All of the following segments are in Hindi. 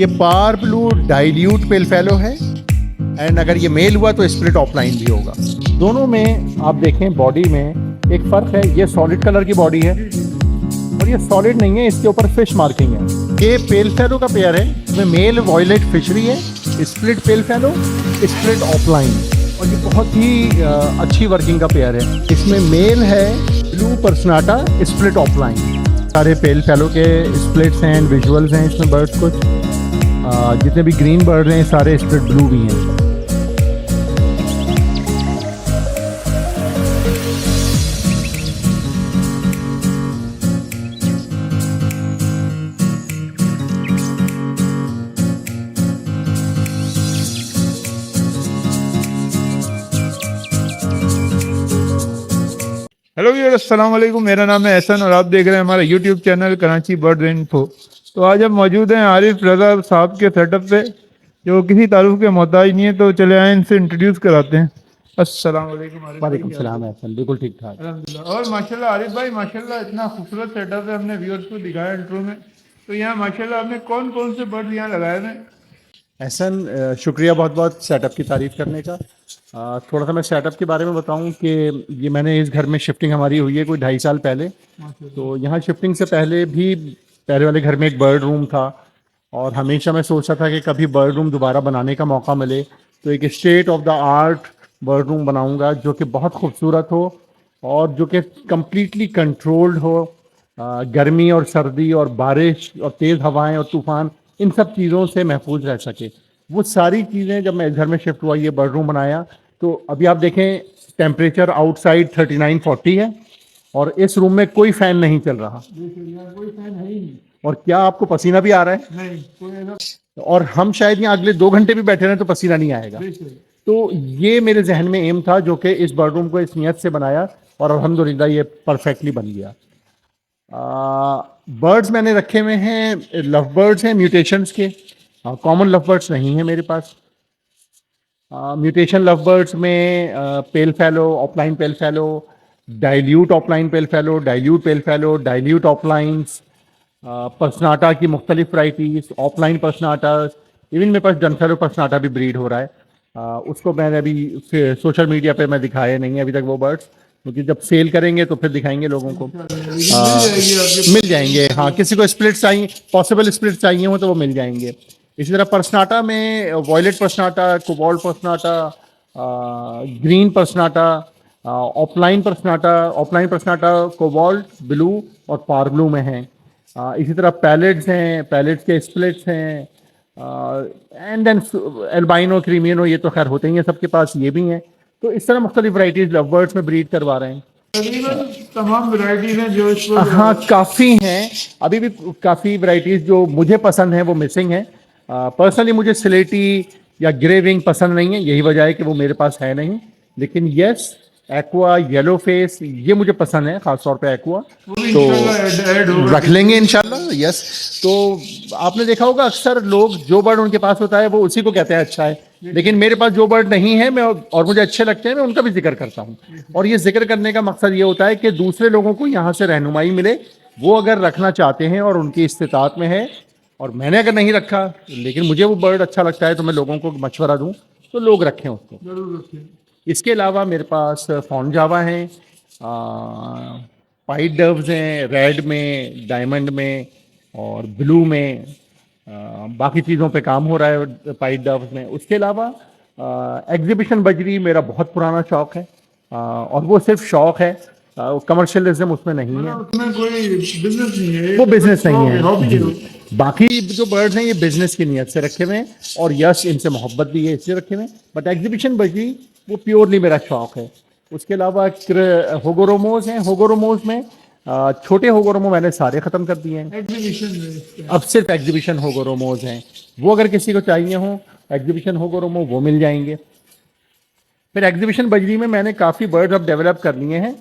ये पार ब्लू डाइल्यूट पेल फेलो है एंड अगर ये मेल हुआ तो स्प्लिट ऑफलाइन भी होगा। दोनों में आप देखें बॉडी में एक फ़र्क है, ये सॉलिड कलर की बॉडी है और ये सॉलिड नहीं है, इसके ऊपर फिश मार्किंग है। ये पेल फेलो का पेयर है, इसमें मेल वॉयलेट फिशरी है, split pale fallow split opaline, और ये बहुत ही अच्छी वर्किंग का पेयर है। इसमें मेल है ब्लू पर्सनाटा स्प्लिट ऑफलाइन। सारे पेल फेलो के स्प्लिट्स हैं, विजुअल्स हैं इसमें बर्ड्स कुछ, जितने भी ग्रीन बर्ड हैं सारे स्प्लिट ब्लू भी हैं। हेलो व्यूअर्स, अस्सलाम वालेकुम। मेरा नाम है एहसन और आप देख रहे हैं हमारा YouTube channel Karachi bird info. तो आज हम मौजूद हैं आरिफ रज़ा साहब के सेटअप पे, जो किसी तारुफ के मोहताज नहीं है। तो चले आए इनसे इंट्रोड्यूस कराते हैं। अस्सलाम वालेकुम आरिफ भाई। वालेकुम सलाम एहसन, बिल्कुल ठीक ठाक अल्हम्दुलिल्लाह। और माशाल्लाह आरिफ भाई, माशाल्लाह इतना खूबसूरत सेटअप है, हमने व्यूअर्स को दिखाया इंट्रो में। तो यहाँ माशाल्लाह आपने कौन कौन से बर्ड यहाँ लगाए हैं? एहसन, शुक्रिया बहुत बहुत सेटअप की तारीफ़ करने का। थोड़ा सा मैं सेटअप के बारे में बताऊं कि ये मैंने इस घर में शिफ्टिंग हमारी हुई है कोई 2.5 साल पहले। तो यहाँ शिफ्टिंग से पहले भी पहले वाले घर में एक बर्ड रूम था और हमेशा मैं सोचता था कि कभी बर्ड रूम दोबारा बनाने का मौका मिले तो एक state of the art bird room बनाऊंगा जो कि बहुत खूबसूरत हो और जो कि कम्प्लीटली कंट्रोल्ड हो। गर्मी और सर्दी और बारिश और तेज़ हवाएं और तूफ़ान, इन सब चीज़ों से महफूज रह सके। वो सारी चीज़ें जब मैं इस घर में शिफ्ट हुआ, ये बर्ड रूम बनाया, तो अभी आप देखें टेम्परेचर आउटसाइड 39-40 है और इस रूम में कोई फ़ैन नहीं चल रहा। कोई फैन है ही नहीं। और क्या आपको पसीना भी आ रहा है? नहीं, कोई ऐसा और हम शायद यहाँ अगले 2 घंटे भी बैठे रहें तो पसीना नहीं आएगा। तो ये मेरे जहन में एम था जो कि इस बर्ड रूम को इस नियत से बनाया और अल्हम्दुलिल्लाह ये परफेक्टली बन गया। बर्ड्स मैंने रखे हुए हैं, लव बर्ड्स हैं म्यूटेशंस के, कॉमन लव बर्ड्स नहीं है मेरे पास। म्यूटेशन लव बर्ड्स में pale fallow, opaline pale fallow, dilute opaline pale fallow, dilute pale fallow, dilute opalines, personata की मुख्तलिफ वराइटीज़, ऑफलाइन पर्सनाटास, इवन मेरे पास डनफेलो पर्सनाटा भी ब्रीड हो रहा है। उसको मैंने अभी सोशल मीडिया पे मैं दिखाए नहीं है अभी तक वो बर्ड्स, क्योंकि जब सेल करेंगे तो फिर दिखाएंगे लोगों को। मिल जाएंगे, हाँ, किसी को स्प्लिट चाहिए, पॉसिबल स्प्लिट चाहिए हो तो वो मिल जाएंगे। इसी तरह पर्सनाटा में वॉयलेट पर्सनाटा, कोबाल्ट पर्सनाटा, ग्रीन पर्सनाटा, ऑफलाइन पर्सनाटा कोबाल्ट, ब्लू और पार ब्लू में हैं। इसी तरह पैलेट्स हैं, पैलेट्स के स्प्लिट्स हैं, एंड देन एल्बाइनो, क्रीमिनो, ये तो खैर होते ही हैं सबके पास, ये भी हैं। तो इस तरह मुख्तलिफ वराइटीज़ लव बर्ड्स में ब्रीड करवा रहे हैं। तकरीबन तमाम वैरायटीज हैं जो इस पर हाँ, काफ़ी हैं, अभी भी काफ़ी वैरायटीज़ जो मुझे पसंद हैं वो मिसिंग हैं। पर्सनली मुझे स्लेटी या ग्रे विंग पसंद नहीं है, यही वजह है कि वो मेरे पास है नहीं। लेकिन यस, एक्वा, येलो फेस, ये मुझे पसंद है, ख़ास तौर पे एक्वा, तो रख लेंगे इंशाल्लाह। यस, तो आपने देखा होगा अक्सर लोग जो बर्ड उनके पास होता है वो उसी को कहते हैं अच्छा है, लेकिन मेरे पास जो बर्ड नहीं है मैं और मुझे अच्छे लगते हैं मैं उनका भी जिक्र करता हूँ। और ये जिक्र करने का मकसद ये होता है कि दूसरे लोगों को यहाँ से रहनुमाई मिले, वो अगर रखना चाहते हैं और उनकी इस्तिताअत में है, और मैंने अगर नहीं रखा लेकिन मुझे वो बर्ड अच्छा लगता है तो मैं लोगों को मशवरा दूँ तो लोग रखें उसको। जरूर रखें। इसके अलावा मेरे पास फॉन जावा हैं, वाइट डव्स हैं, रेड में, डायमंड में और ब्लू में। बाकी चीज़ों पे काम हो रहा है वाइट डव्स में। उसके अलावा एग्जीबिशन बजरी मेरा बहुत पुराना शौक़ है, और वो सिर्फ शौक़ है, कमर्शियलिज्म उसमें नहीं है, उसमें कोई बिजनेस नहीं है, वो बिजनेस नहीं है। हॉबी है। बाकी जो बर्ड्स हैं ये बिजनेस की नीयत से रखे हुए हैं और यस इनसे मोहब्बत भी है इसलिए रखे हुए हैं, बट एग्जीबिशन बजरी वो प्योरली मेरा शौक़ है। उसके अलावा होगोरोमोज हैं, होगोरोमोज में छोटे होगोरोमो मैंने सारे ख़त्म कर दिए हैं, एग्जीबिशन में अब सिर्फ एग्जीबिशन होगोरोमोज हैं। वो अगर किसी को चाहिए हो एग्जीबिशन होगोरोमो वो मिल जाएंगे। फिर एग्जीबिशन बजरी में मैंने काफ़ी बर्ड्स अब डेवलप कर लिए हैं,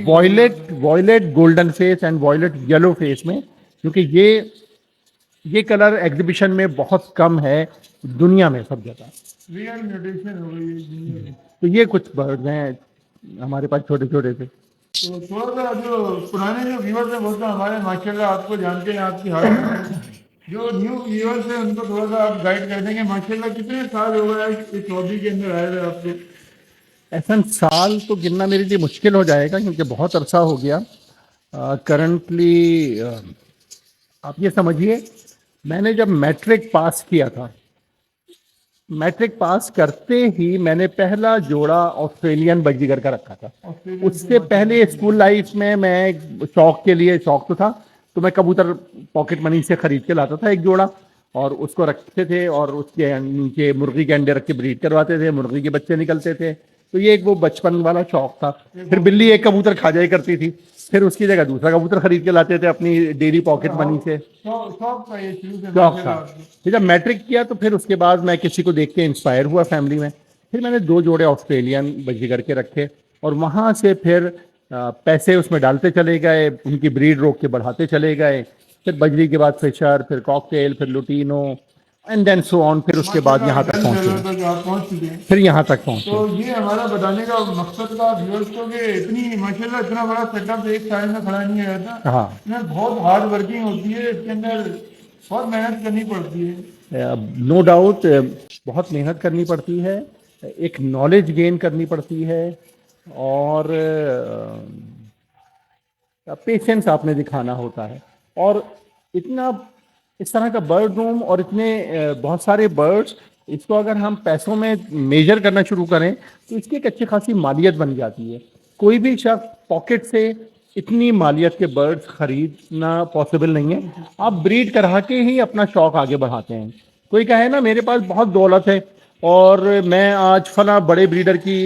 violet golden face and violet yellow face में, क्योंकि ये कलर एग्जीबिशन में बहुत कम है दुनिया में सब जगह। रियल म्यूटेशन हो गई। तो ये कुछ बर्ड्स हैं हमारे पास छोटे छोटे से। तो थोड़ा सा जो पुराने जो व्यूअर्स हैं वो तो हमारे माशाल्लाह आपको जानते हैं, आपकी हालत जो न्यू व्यूअर्स है उनको थोड़ा सा आप गाइड कर देंगे। माशाल्लाह कितने साल हो गए इस हॉबी के अंदर आए हुए आपको? ऐसा साल तो गिनना मेरे लिए मुश्किल हो जाएगा क्योंकि बहुत अरसा हो गया। करंटली आप ये समझिए, मैंने जब मैट्रिक पास किया था, मैट्रिक पास करते ही मैंने पहला जोड़ा ऑस्ट्रेलियन बजीगर का रखा था। उससे पहले स्कूल लाइफ में मैं शौक के लिए, शौक तो था, तो मैं कबूतर पॉकेट मनी से खरीद के लाता था एक जोड़ा और उसको रखते थे और उसके नीचे मुर्गी के अंडे रख के ब्रीड करवाते थे, मुर्गी के बच्चे निकलते थे। तो ये एक वो बचपन वाला शौक था। फिर बिल्ली एक कबूतर खा जाया करती थी, फिर उसकी जगह दूसरा कबूतर खरीद के लाते थे अपनी डेली पॉकेट मनी से। शौक था ये शुरू से शौक था। माशाल्लाह आपको। फिर जब मैट्रिक किया तो फिर उसके बाद मैं किसी को देख के इंस्पायर हुआ फैमिली में, फिर मैंने 2 जोड़े ऑस्ट्रेलियन बजीगर के रखे और वहाँ से फिर पैसे उसमें डालते चले गए, उनकी ब्रीड रोक के बढ़ाते चले गए। फिर बजरी के बाद फिशर, फिर कॉकटेल, फिर lutino and then so on, फिर उसके बाद यहाँ तक माशाल्लाह पहुँचे, तक आप पहुंच चुके हैं। फिर यहाँ तक पहुँचे। तो ये हमारा बताने का मकसद था व्यूअर्स को कि इतनी माशाल्लाह इतना बड़ा सेटअप एक साइड में खड़ा नहीं रहता। हाँ, इसमें बहुत हार्ड वर्किंग होती है, इसके अंदर बहुत मेहनत करनी पड़ती है। नो डाउट बहुत मेहनत करनी पड़ती है, एक नॉलेज गेन करनी पड़ती है और पेशेंस आपने दिखाना होता है। और इतना इस तरह का बर्ड रूम और इतने बहुत सारे बर्ड्स, इसको अगर हम पैसों में मेजर करना शुरू करें तो इसकी एक अच्छी खासी मालियत बन जाती है। कोई भी शख्स पॉकेट से इतनी मालियत के बर्ड्स खरीदना पॉसिबल नहीं है। आप ब्रीड करा के ही अपना शौक आगे बढ़ाते हैं। कोई कहे ना मेरे पास बहुत दौलत है और मैं आज फला बड़े ब्रीडर की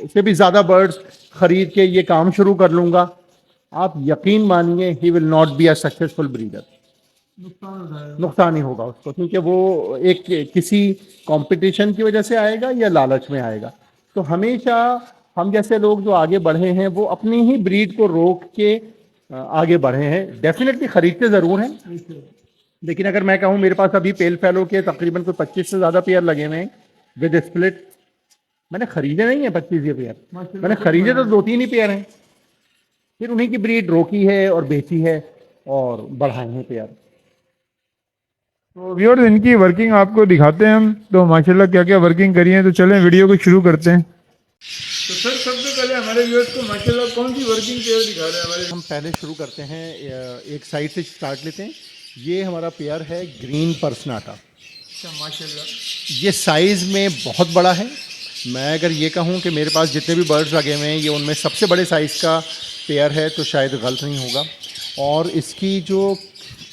से भी ज़्यादा बर्ड्स खरीद के ये काम शुरू कर लूँगा, आप यकीन मानिए he will not be a successful breeder. नुकसान उठाया। नुकसान ही होगा उसको, क्योंकि वो एक किसी कंपटीशन की वजह से आएगा या लालच में आएगा। तो हमेशा हम जैसे लोग जो आगे बढ़े हैं वो अपनी ही ब्रीड को रोक के आगे बढ़े हैं। डेफिनेटली खरीदते ज़रूर हैं, लेकिन अगर मैं कहूँ मेरे पास अभी पेल फैलो के तकरीबन कोई 25 से ज़्यादा पेयर लगे हुए हैं विद स्प्लिट। मैंने खरीदे नहीं है 25 ये पेयर, मैंने खरीदे तो 2-3 ही पेयर हैं, फिर उन्हीं की ब्रीड रोकी है और बेची है और बढ़ाए हैं पेयर। तो व्यूअर्स इनकी वर्किंग आपको दिखाते हैं हम, तो माशाल्लाह क्या क्या वर्किंग करी है। तो चलें वीडियो को शुरू करते हैं। तो सर सबसे पहले हमारे व्यूअर्स को माशाल्लाह कौन सी वर्किंग पेयर दिखा रहे हैं हमारे? हम पहले शुरू करते हैं, एक साइड से स्टार्ट लेते हैं। ये हमारा पेयर है ग्रीन पर्सनाटा। अच्छा माशाल्लाह, ये साइज़ में बहुत बड़ा है। मैं अगर ये कहूँ कि मेरे पास जितने भी बर्ड्स लगे हुए हैं ये उनमें सबसे बड़े साइज़ का पेयर है तो शायद गलत नहीं होगा। और इसकी जो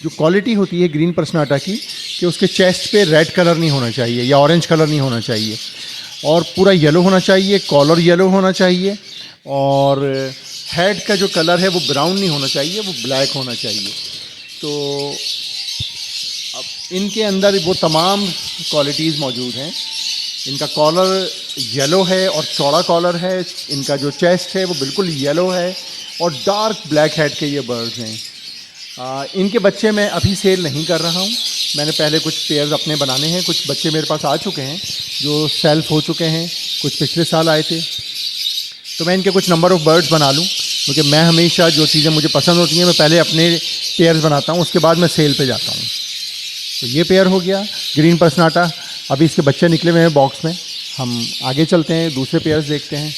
क्वालिटी होती है ग्रीन पर्सनाटा की, कि उसके चेस्ट पे रेड कलर नहीं होना चाहिए या ऑरेंज कलर नहीं होना चाहिए और पूरा येलो होना चाहिए, कॉलर येलो होना चाहिए और हेड का जो कलर है वो ब्राउन नहीं होना चाहिए, वो ब्लैक होना चाहिए। तो अब इनके अंदर वो तमाम क्वालिटीज़ मौजूद हैं। इनका कॉलर येलो है और चौड़ा कॉलर है, इनका जो चेस्ट है वो बिल्कुल येलो है और डार्क ब्लैक हेड के ये बर्ड्स हैं। इनके बच्चे मैं अभी सेल नहीं कर रहा हूँ, मैंने पहले कुछ पेयर्स अपने बनाने हैं। कुछ बच्चे मेरे पास आ चुके हैं जो सेल्फ हो चुके हैं, कुछ पिछले साल आए थे। तो मैं इनके कुछ नंबर ऑफ़ बर्ड्स बना लूँ, क्योंकि मैं हमेशा जो चीज़ें मुझे पसंद होती हैं मैं पहले अपने पेयर्स बनाता हूँ, उसके बाद मैं सेल पे जाता हूँ। तो ये पेयर हो गया ग्रीन पर्सनाटा। अभी इसके बच्चे निकले हुए हैं बॉक्स में। हम आगे चलते हैं, दूसरे पेयर्स देखते हैं।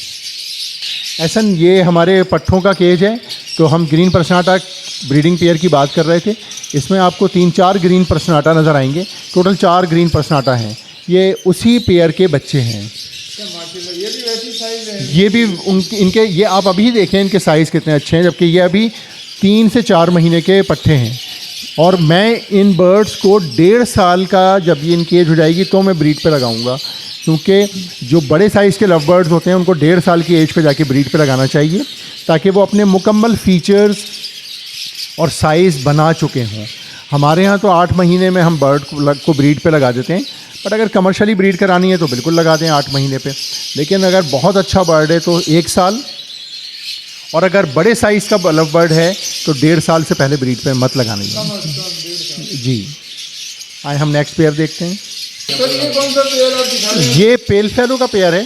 ऐसा ये हमारे पट्ठों का केज है। तो हम ग्रीन पर्सनाटा ब्रीडिंग पेयर की बात कर रहे थे। इसमें आपको 3-4 ग्रीन पर्सनाटा नज़र आएंगे। टोटल 4 ग्रीन पर्सनाटा हैं। ये उसी पेयर के बच्चे हैं। माशाल्लाह ये भी वैसी साइज है। ये भी इनके ये आप अभी देखें इनके साइज़ कितने अच्छे हैं, जबकि ये अभी 3 से 4 महीने के पट्ठे हैं। और मैं इन बर्ड्स को 1.5 साल का जब ये इनकी एज हो जाएगी तो मैं ब्रीड पे लगाऊंगा, क्योंकि जो बड़े साइज़ के लव बर्ड्स होते हैं उनको 1.5 साल की एज पे जाके ब्रीड पे लगाना चाहिए, ताकि वो अपने मुकम्मल फीचर्स और साइज़ बना चुके हों। हमारे यहाँ तो 8 महीने में हम बर्ड को ब्रीड पे लगा देते हैं, बट अगर कमर्शियली ब्रीड करानी है तो बिल्कुल लगा दें 8 महीने पे। लेकिन अगर बहुत अच्छा बर्ड है तो 1 साल, और अगर बड़े साइज़ का लव बर्ड है तो 1.5 साल से पहले ब्रीड पे मत लगाने जी। आए हम नेक्स्ट पेयर देखते हैं। तो ये कौन सा पेयर आप दिखा रहे हैं? ये पेल फैलो का पेयर है।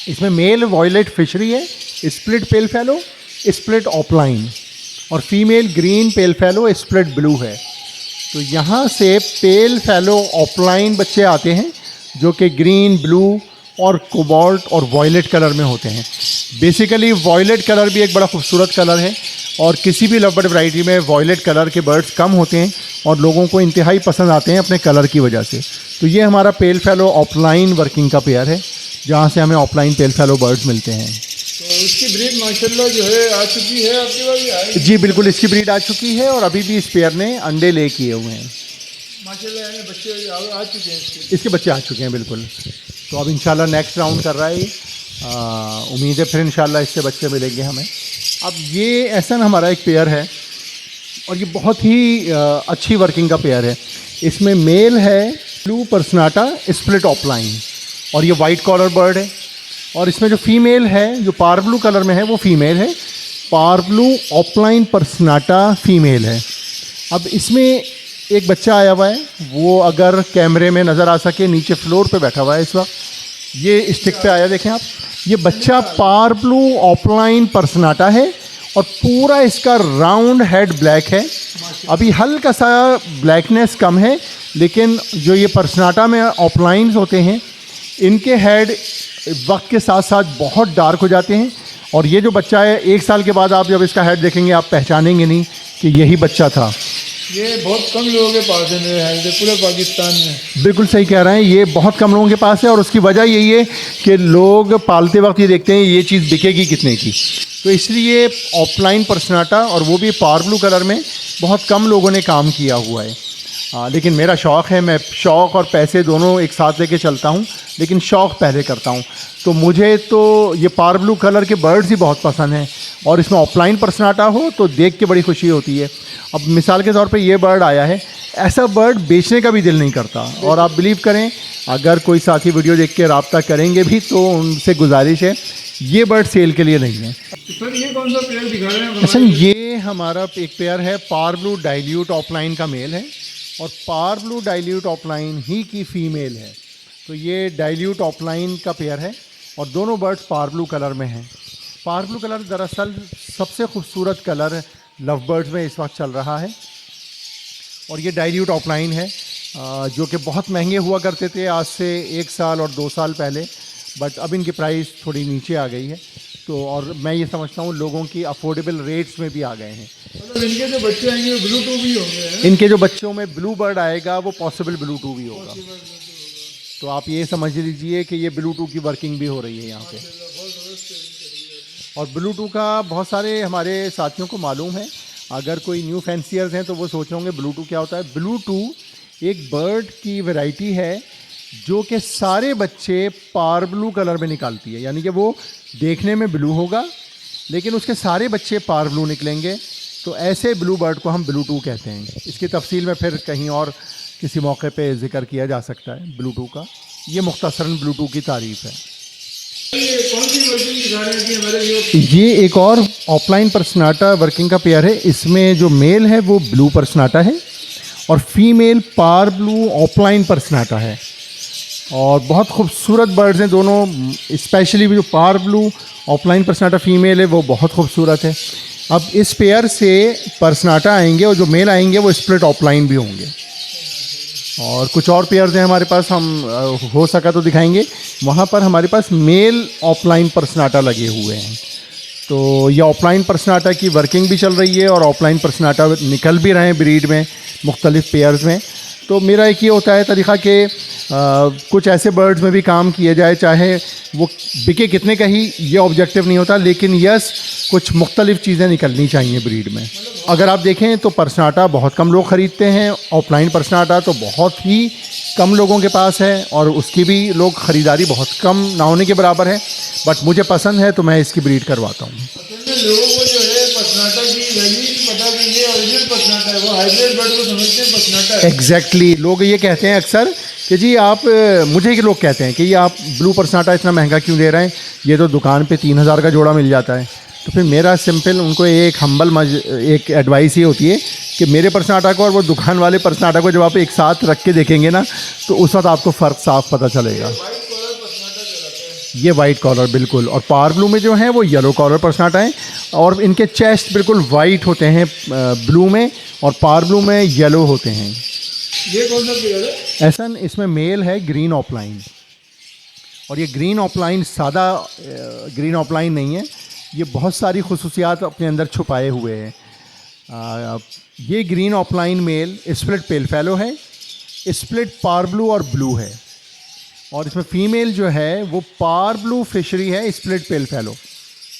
इसमें मेल वॉयलेट फिशरी है, स्प्लिट पेल फैलो, स्प्लिट ऑफलाइन, और फीमेल ग्रीन पेल फैलो स्प्लिट ब्लू है। तो यहाँ से पेल फैलो ऑफलाइन बच्चे आते हैं जो कि ग्रीन, ब्लू और कोबाल्ट और वॉयलेट कलर में होते हैं। बेसिकली वॉयलेट कलर भी एक बड़ा खूबसूरत कलर है और किसी भी लव बर्ड वैरायटी में वॉयलेट कलर के बर्ड्स कम होते हैं और लोगों को इंतहाई पसंद आते हैं अपने कलर की वजह से। तो ये हमारा पेल फैलो ऑफलाइन वर्किंग का पेयर है जहाँ से हमें ऑफलाइन पेल फैलो बर्ड्स मिलते हैं। तो इसकी ब्रीड माशाल्लाह जो है आ चुकी है आपके पास या आएगी? जी बिल्कुल, इसकी ब्रीड आ चुकी है और अभी भी इस पेयर ने अंडे ले किए हुए हैं। माशाल्लाह यानी बच्चे आ चुके हैं इसके बच्चे आ चुके हैं बिल्कुल। तो अब इंशाल्लाह नेक्स्ट राउंड कर रहा है ये। उम्मीद है फिर इंशाल्लाह इससे बच्चे मिलेंगे हमें। अब ये एसन हमारा एक पेयर है और ये बहुत ही अच्छी वर्किंग का पेयर है। इसमें मेल है ब्लू पर्सनाटा स्प्लिट ऑफलाइन और ये वाइट कॉलर बर्ड है। और इसमें जो फीमेल है जो पार ब्लू कलर में है वो फीमेल है, पार ब्लू ऑफलाइन पर्सनाटा फीमेल है। अब इसमें एक बच्चा आया हुआ है, वो अगर कैमरे में नज़र आ सके नीचे फ्लोर पे बैठा हुआ है इस वक्त, ये स्टिक पे आया देखें आप। ये बच्चा पार ब्लू ऑफलाइन पर्सनाटा है और पूरा इसका राउंड हेड ब्लैक है। अभी हल्का सा ब्लैकनेस कम है, लेकिन जो ये पर्सनाटा में ऑफलाइंस होते हैं इनके हेड वक्त के साथ साथ बहुत डार्क हो जाते हैं। और ये जो बच्चा है 1 साल के बाद आप जब इसका हेड देखेंगे आप पहचानेंगे नहीं कि यही बच्चा था। ये बहुत कम लोगों के पास है मेरे ख्याल से पूरे पाकिस्तान में। बिल्कुल सही कह रहे हैं, ये बहुत कम लोगों के पास है और उसकी वजह यही है कि लोग पालते वक्त ये देखते हैं ये चीज़ बिकेगी कितने की। तो इसलिए ऑफलाइन पर्सनाटा और वो भी पार ब्लू कलर में बहुत कम लोगों ने काम किया हुआ है। लेकिन मेरा शौक़ है, मैं शौक़ और पैसे दोनों एक साथ लेके चलता हूँ, लेकिन शौक़ पहले करता हूँ। तो मुझे तो ये पार ब्लू कलर के बर्ड्स ही बहुत पसंद हैं और इसमें ऑफलाइन पर्सनाटा हो तो देख के बड़ी खुशी होती है। अब मिसाल के तौर पे ये बर्ड आया है, ऐसा बर्ड बेचने का भी दिल नहीं करता। और आप बिलीव करें, अगर कोई साथी वीडियो देख के रब्ता करेंगे भी तो उनसे गुजारिश है ये बर्ड सेल के लिए नहीं है। सर ये कौन सा पेयर दिखा रहे हैं? अच्छा, ये हमारा एक पेयर है पार ब्लू डाइल्यूट ऑफलाइन का मेल है और पार ब्लू डाइल्यूट ऑफलाइन ही की फ़ीमेल है। तो ये डाइल्यूट ऑफलाइन का पेयर है और दोनों बर्ड्स पार ब्लू कलर में हैं। पार ब्लू कलर दरअसल सबसे खूबसूरत कलर लव बर्ड्स में इस वक्त चल रहा है और ये डाइल्यूट ऑफलाइन है जो कि बहुत महंगे हुआ करते थे आज से 1 साल और 2 साल पहले, बट अब इनकी प्राइस थोड़ी नीचे आ गई है। तो और मैं ये समझता हूँ लोगों की अफोर्डेबल रेट्स में भी आ गए हैं। मतलब इनके जो बच्चे आएंगे वो ब्लू टू भी होंगे हैं? इनके जो बच्चों में ब्लू बर्ड आएगा वो पॉसिबल ब्लू टू भी होगा। तो आप ये समझ लीजिए कि ये ब्लू टू की वर्किंग भी हो रही है यहाँ पे। और ब्लू टू का बहुत सारे हमारे साथियों को मालूम है, अगर कोई न्यू फैंसियर्स हैं तो वो सोच रहे होंगे ब्लू टू क्या होता है। ब्लू टू एक बर्ड की वैरायटी है जो कि सारे बच्चे पार ब्लू कलर में निकालती है, यानी कि वो देखने में ब्लू होगा लेकिन उसके सारे बच्चे पार ब्लू निकलेंगे। तो ऐसे ब्लू बर्ड को हम ब्लू टू कहते हैं। इसकी तफसील में फिर कहीं और किसी मौके पे जिक्र किया जा सकता है ब्लू टू का। ये मुख्तसरन ब्लू टू की तारीफ़ है। ये कौन सी वर्किंग दिखा रहे हैं कि हमारे ये एक और ऑफलाइन पर्सनाटा वर्किंग का पेयर है। इसमें जो मेल है वो ब्लू पर्सनाटा है और फीमेल पार ब्लू ऑफलाइन पर्सनाटा है और बहुत खूबसूरत बर्ड्स हैं दोनों। स्पेशली जो पार ब्लू ऑफलाइन पर्सनाटा फीमेल है वो बहुत खूबसूरत है। अब इस पेयर से पर्सनाटा आएंगे और जो मेल आएंगे वो स्प्लिट ऑफलाइन भी होंगे। और कुछ और पेयर्स हैं हमारे पास, हम हो सका तो दिखाएंगे। वहाँ पर हमारे पास मेल ऑफलाइन पर्सनाटा लगे हुए हैं। तो ये ऑफलाइन पर्सनाटा की वर्किंग भी चल रही है और ऑफलाइन पर्सनाटा निकल भी रहे हैं ब्रीड में मुख्तलिफ पेयर्स में। तो मेरा एक ये होता है तरीक़ा कि कुछ ऐसे बर्ड्स में भी काम किया जाए, चाहे वो बिके कितने का ही ये ऑब्जेक्टिव नहीं होता, लेकिन यस कुछ मुख्तलिफ चीज़ें निकलनी चाहिए ब्रीड में। अगर आप देखें तो पर्सनाटा बहुत कम लोग ख़रीदते हैं, ऑफलाइन पर्सनाटा तो बहुत ही कम लोगों के पास है और उसकी भी लोग ख़रीदारी बहुत कम ना होने के बराबर है। बट मुझे पसंद है तो मैं इसकी ब्रीड करवाता हूँ। लोगों को जो है पर्सनाटा की वैल्यू पता कि ये ओरिजिनल पर्सनाटा है, वो हाइब्रिड बर्ड को समझते हैं पर्सनाटा है। एग्जैक्टली, लोग ये कहते हैं अक्सर कि जी आप, मुझे के लोग कहते हैं कि ये आप ब्लू पर्सनाटा इतना महंगा क्यों दे रहे हैं, ये तो दुकान पे 3000 का जोड़ा मिल जाता है। तो फिर मेरा सिंपल उनको एक एक एडवाइस ये होती है कि मेरे पर्सनाटा को और वो दुकान वाले पर्सनाटा को जब आप एक साथ रख के देखेंगे ना तो उस वक्त आपको फ़र्क साफ पता चलेगा। ये वाइट कॉलर बिल्कुल, और पावर ब्लू में जो है वो येलो कॉलर पर्सनाटा है, और इनके चेस्ट बिल्कुल वाइट होते हैं ब्लू में, और पावर ब्लू में येलो होते हैं। ये कौन सा पेयर है? ऐसा इसमें मेल है ग्रीन ऑफलाइन, और ये ग्रीन ऑफलाइन सादा ग्रीन ऑफलाइन नहीं है, ये बहुत सारी खुसूसियात अपने अंदर छुपाए हुए हैं। ये ग्रीन ऑफलाइन मेल स्प्लिट पेल फैलो है, स्प्लिट पावर ब्लू और ब्लू है, और इसमें फीमेल जो है वो पावर ब्लू फिशरी है, स्प्लिट पेल फैलो।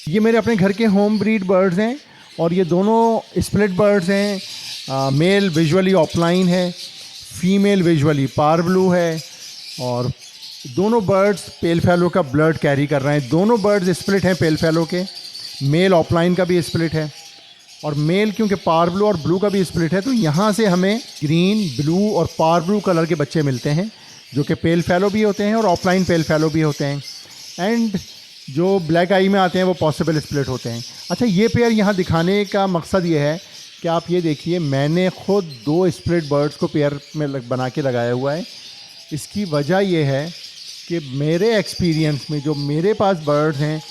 ये मेरे अपने घर के होम ब्रीड बर्ड्स हैं, और ये दोनों स्प्लिट बर्ड्स हैं। मेल विजुअली ऑफलाइन है, फीमेल विजुअली पावर ब्लू है, और दोनों बर्ड्स पेल फैलो का ब्लड कैरी कर रहे हैं। दोनों बर्ड्स स्प्लिट हैं पेल फैलो के, मेल ऑफलाइन का भी स्प्लिट है, और मेल क्योंकि पावर ब्लू और ब्लू का भी स्प्लिट है, तो यहाँ से हमें ग्रीन, ब्लू और पावर ब्लू कलर के बच्चे मिलते हैं, जो कि पेल फैलो भी होते हैं और ऑफलाइन पेल फैलो भी होते हैं। एंड जो ब्लैक आई में आते हैं वो पॉसिबल स्प्लिट होते हैं। अच्छा, ये पेयर यहाँ दिखाने का मकसद ये है कि आप ये देखिए, मैंने खुद 2 स्प्लिट बर्ड्स को पेयर में बना के लगाया हुआ है। इसकी वजह ये है कि मेरे एक्सपीरियंस में जो मेरे पास बर्ड्स हैं,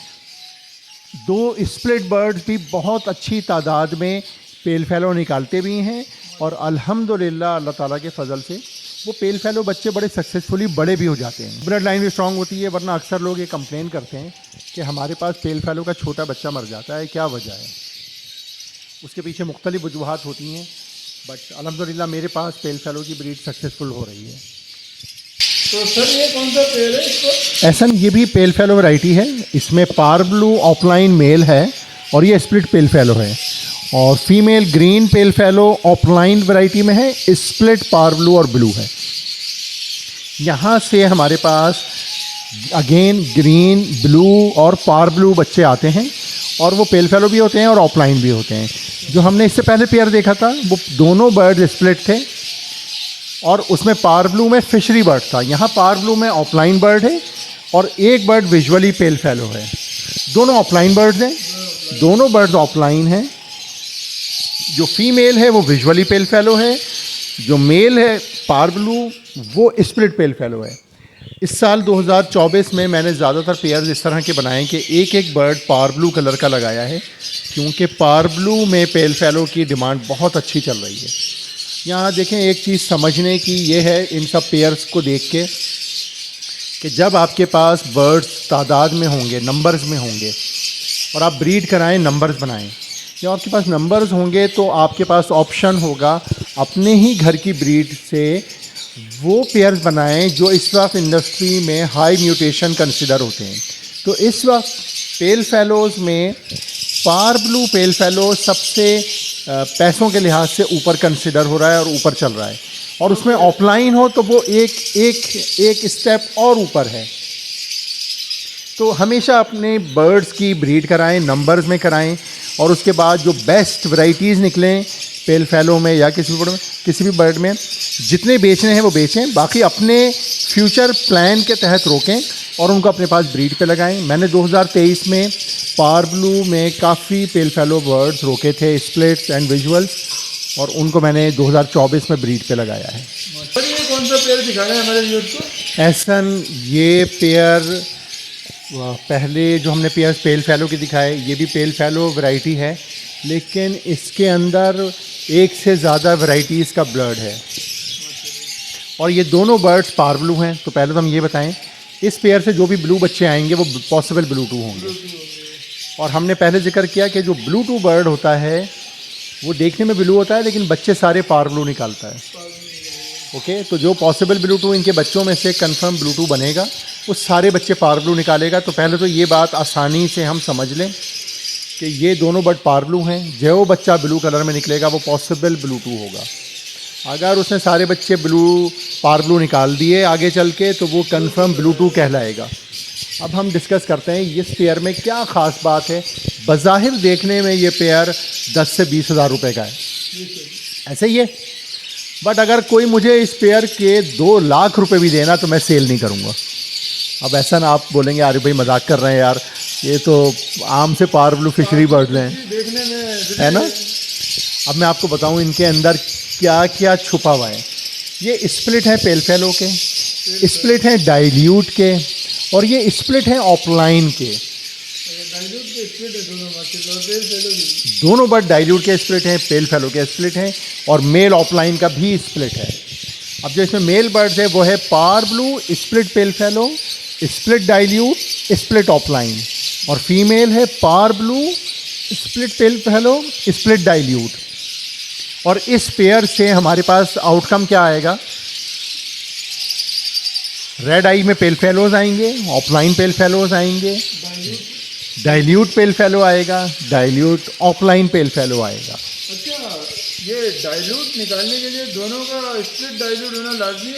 2 स्प्लिट बर्ड्स भी बहुत अच्छी तादाद में पेल फैलो निकालते भी हैं, और अल्हम्दुलिल्लाह अल्लाह ताला के फ़ज़ल से वो पेल फैलो बच्चे बड़े सक्सेसफुली बड़े भी हो जाते हैं। ब्लड लाइन भी स्ट्रांग होती है, वरना अक्सर लोग ये कंप्लेन करते हैं कि हमारे पास पेल फैलो का छोटा बच्चा मर जाता है, क्या वजह है? उसके पीछे मुख्तलिफ वजूहात होती हैं, बट अल्हम्दुलिल्लाह मेरे पास पेल फैलो की ब्रीड सक्सेसफुल हो रही है। तो सर ये कौन सा पेयर है इसको? ऐसा ये भी पेल फैलो वैरायटी है, इसमें पावर ब्लू ऑफलाइन मेल है, और ये स्प्लिट पेल फैलो है, और फीमेल ग्रीन पेल फैलो ऑफलाइन वैरायटी में है, स्प्लिट पावर ब्लू और ब्लू है। यहाँ से हमारे पास अगेन ग्रीन, ब्लू और पावर ब्लू बच्चे आते हैं, और वो पेल फैलो भी होते हैं और ऑफलाइन भी होते हैं। जो हमने इससे पहले पेयर देखा था वो दोनों बर्ड स्प्लिट थे, और उसमें पावर ब्लू में फिशरी बर्ड था। यहाँ पावर ब्लू में ऑफलाइन बर्ड है, और एक बर्ड विजुअली पेल फैलो है। दोनों ऑफलाइन बर्ड्स हैं, दोनों बर्ड्स ऑफलाइन हैं। जो फीमेल है वो विजुअली पेल फैलो है, जो मेल है पावर ब्लू वो स्प्लिट पेल फैलो है। इस साल 2024 में मैंने ज़्यादातर पेयर्स इस तरह के बनाए कि एक एक बर्ड पावर ब्लू कलर का लगाया है, क्योंकि पावर ब्लू में पेल फैलो की डिमांड बहुत अच्छी चल रही है। यहाँ देखें, एक चीज़ समझने की ये है इन सब पेयर्स को देख के, कि जब आपके पास बर्ड्स तादाद में होंगे, नंबर्स में होंगे, और आप ब्रीड कराएं, नंबर्स बनाएं, जब आपके पास नंबर्स होंगे तो आपके पास ऑप्शन होगा अपने ही घर की ब्रीड से वो पेयर्स बनाएं जो इस वक्त इंडस्ट्री में हाई म्यूटेशन कंसिडर होते हैं। तो इस वक्त पेल फैलोज़ में पावर ब्लू पेल फैलो सबसे पैसों के लिहाज से ऊपर कंसिडर हो रहा है और ऊपर चल रहा है, और उसमें ऑफलाइन हो तो वो एक स्टेप और ऊपर है। तो हमेशा अपने बर्ड्स की ब्रीड कराएं, नंबर्स में कराएं, और उसके बाद जो बेस्ट वैरायटीज़ निकलें पेल फैलो में या किसी भी बर्ड में, जितने बेचने हैं वो बेचें, बाकी अपने फ्यूचर प्लान के तहत रोकें और उनको अपने पास ब्रीड पे लगाएं। मैंने 2023 में पावर ब्लू में काफ़ी पेल फैलो बर्ड्स रोके थे, स्प्लिट्स एंड विजुअल्स, और उनको मैंने 2024 में ब्रीड पे लगाया है। सर ये कौन सा पेयर दिखा रहे हैं हमारे व्यूअर्स को? ऐसन ये पेयर पहले जो हमने पेयर पेल फैलो के दिखाए, ये भी पेल फैलो वैरायटी है, लेकिन इसके अंदर एक से ज़्यादा वैरायटीज़ का ब्लड है, और ये दोनों बर्ड्स पावर ब्लू हैं। तो पहले तो हम ये बताएं, इस पेयर से जो भी ब्लू बच्चे आएंगे वो पॉसिबल ब्लू टू होंगे, और हमने पहले जिक्र किया कि जो ब्लू टू बर्ड होता है वो देखने में ब्लू होता है, लेकिन बच्चे सारे पावर ब्लू निकालता है। ओके, तो जो पॉसिबल ब्लू टू इनके बच्चों में से कंफर्म ब्लू टू बनेगा वो सारे बच्चे पावर ब्लू निकालेगा। तो पहले तो ये बात आसानी से हम समझ लें कि ये दोनों बर्ड पावर ब्लू हैं, जो बच्चा ब्लू कलर में निकलेगा वो पॉसिबल ब्लू टू होगा। अगर उसने सारे बच्चे पावर ब्लू निकाल दिए आगे चल के, तो वो कंफर्म ब्लू टू कहलाएगा। अब हम डिस्कस करते हैं इस पेयर में क्या ख़ास बात है। बज़ाहिर देखने में ये पेयर 10 से 20 हज़ार रुपये का है, ऐसे ही है, बट अगर कोई मुझे इस पेयर के 2 लाख रुपए भी देना तो मैं सेल नहीं करूँगा। अब ऐसा ना आप बोलेंगे अरे भाई मजाक कर रहे हैं यार, ये तो आम से पावर ब्लू फिशरी बर्ड्स हैं, देखने में है ना। अब मैं आपको बताऊं इनके अंदर क्या क्या छुपा हुआ है। ये स्प्लिट है पेल फैलो के, स्प्लिट है डाइल्यूट के, और ये स्प्लिट है ऑफलाइन के, डाइल्यूट के स्प्लिट है दोनों माशाल्लाह, पेल फेलो भी। दोनों बर्ड डाइल्यूट के स्प्लिट हैं, पेल फेलो के स्प्लिट हैं, और मेल ऑफलाइन का भी स्प्लिट है। अब जो इसमें मेल बर्ड्स है वो है par blue, split pale fallow, split dilute, split opaline, और फीमेल है par blue, split pale fallow, split dilute. और इस पेयर से हमारे पास आउटकम क्या आएगा? रेड आई में पेल फेलोज आएंगे, ऑफलाइन पेल फेलोज आएंगे, डाइल्यूट पेल फेलो आएगा, डाइल्यूट ऑफलाइन पेल फेलो आएगा। अच्छा, ये डाइल्यूट निकालने के लिए दोनों का स्प्लिट डाइल्यूट होना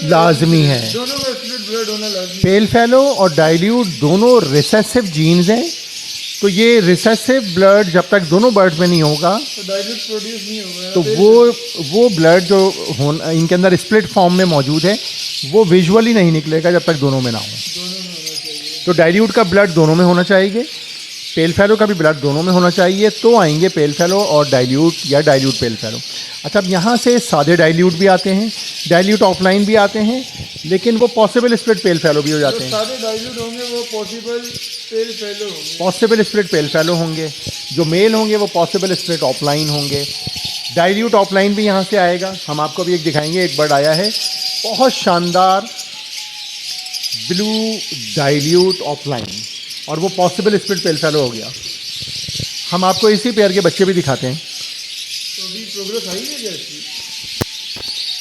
लाजमी है। दोनों का स्प्लिट ब्लड होना लाजमी है। पेल फेलो और डाइल्यूट दोनों रिसेसिव जीन्स हैं, तो ये रिसेसिव ब्लड जब तक दोनों बर्ड्स में नहीं होगा तो डाइल्यूट प्रोड्यूस नहीं होगा, तो वो ब्लड जो इनके अंदर स्प्लिट फॉर्म में मौजूद है वो विजुअली नहीं निकलेगा जब तक दोनों में ना हो। दोनों में होना चाहिए। तो डाइल्यूट का ब्लड दोनों में होना चाहिए, पेल फेलो का भी ब्लड दोनों में होना चाहिए, तो आएंगे पेल फेलो और डाइल्यूट या डाइल्यूट पेल फेलो। अच्छा, अब यहाँ से सादे डाइल्यूट भी आते हैं, डाइल्यूट ऑफलाइन भी आते हैं, लेकिन वो पॉसिबल स्प्लिट पेल फेलो भी हो जाते हैं। सारे डाइल्यूट होंगे वो पॉसिबल पेल फेलो होंगे, पॉसिबल स्प्लिट पेल फेलो होंगे, जो मेल होंगे वो पॉसिबल स्प्लिट ऑफलाइन होंगे। डाइल्यूट ऑफलाइन भी यहाँ से आएगा। हम आपको भी एक दिखाएंगे, एक बर्ड आया है बहुत शानदार ब्लू डाइल्यूट ऑफलाइन, और वो पॉसिबल स्प्लिट पेल फेलो हो गया। हम आपको इसी पेयर के बच्चे भी दिखाते हैं। तो अभी प्रोग्रेस आई है क्या इसकी?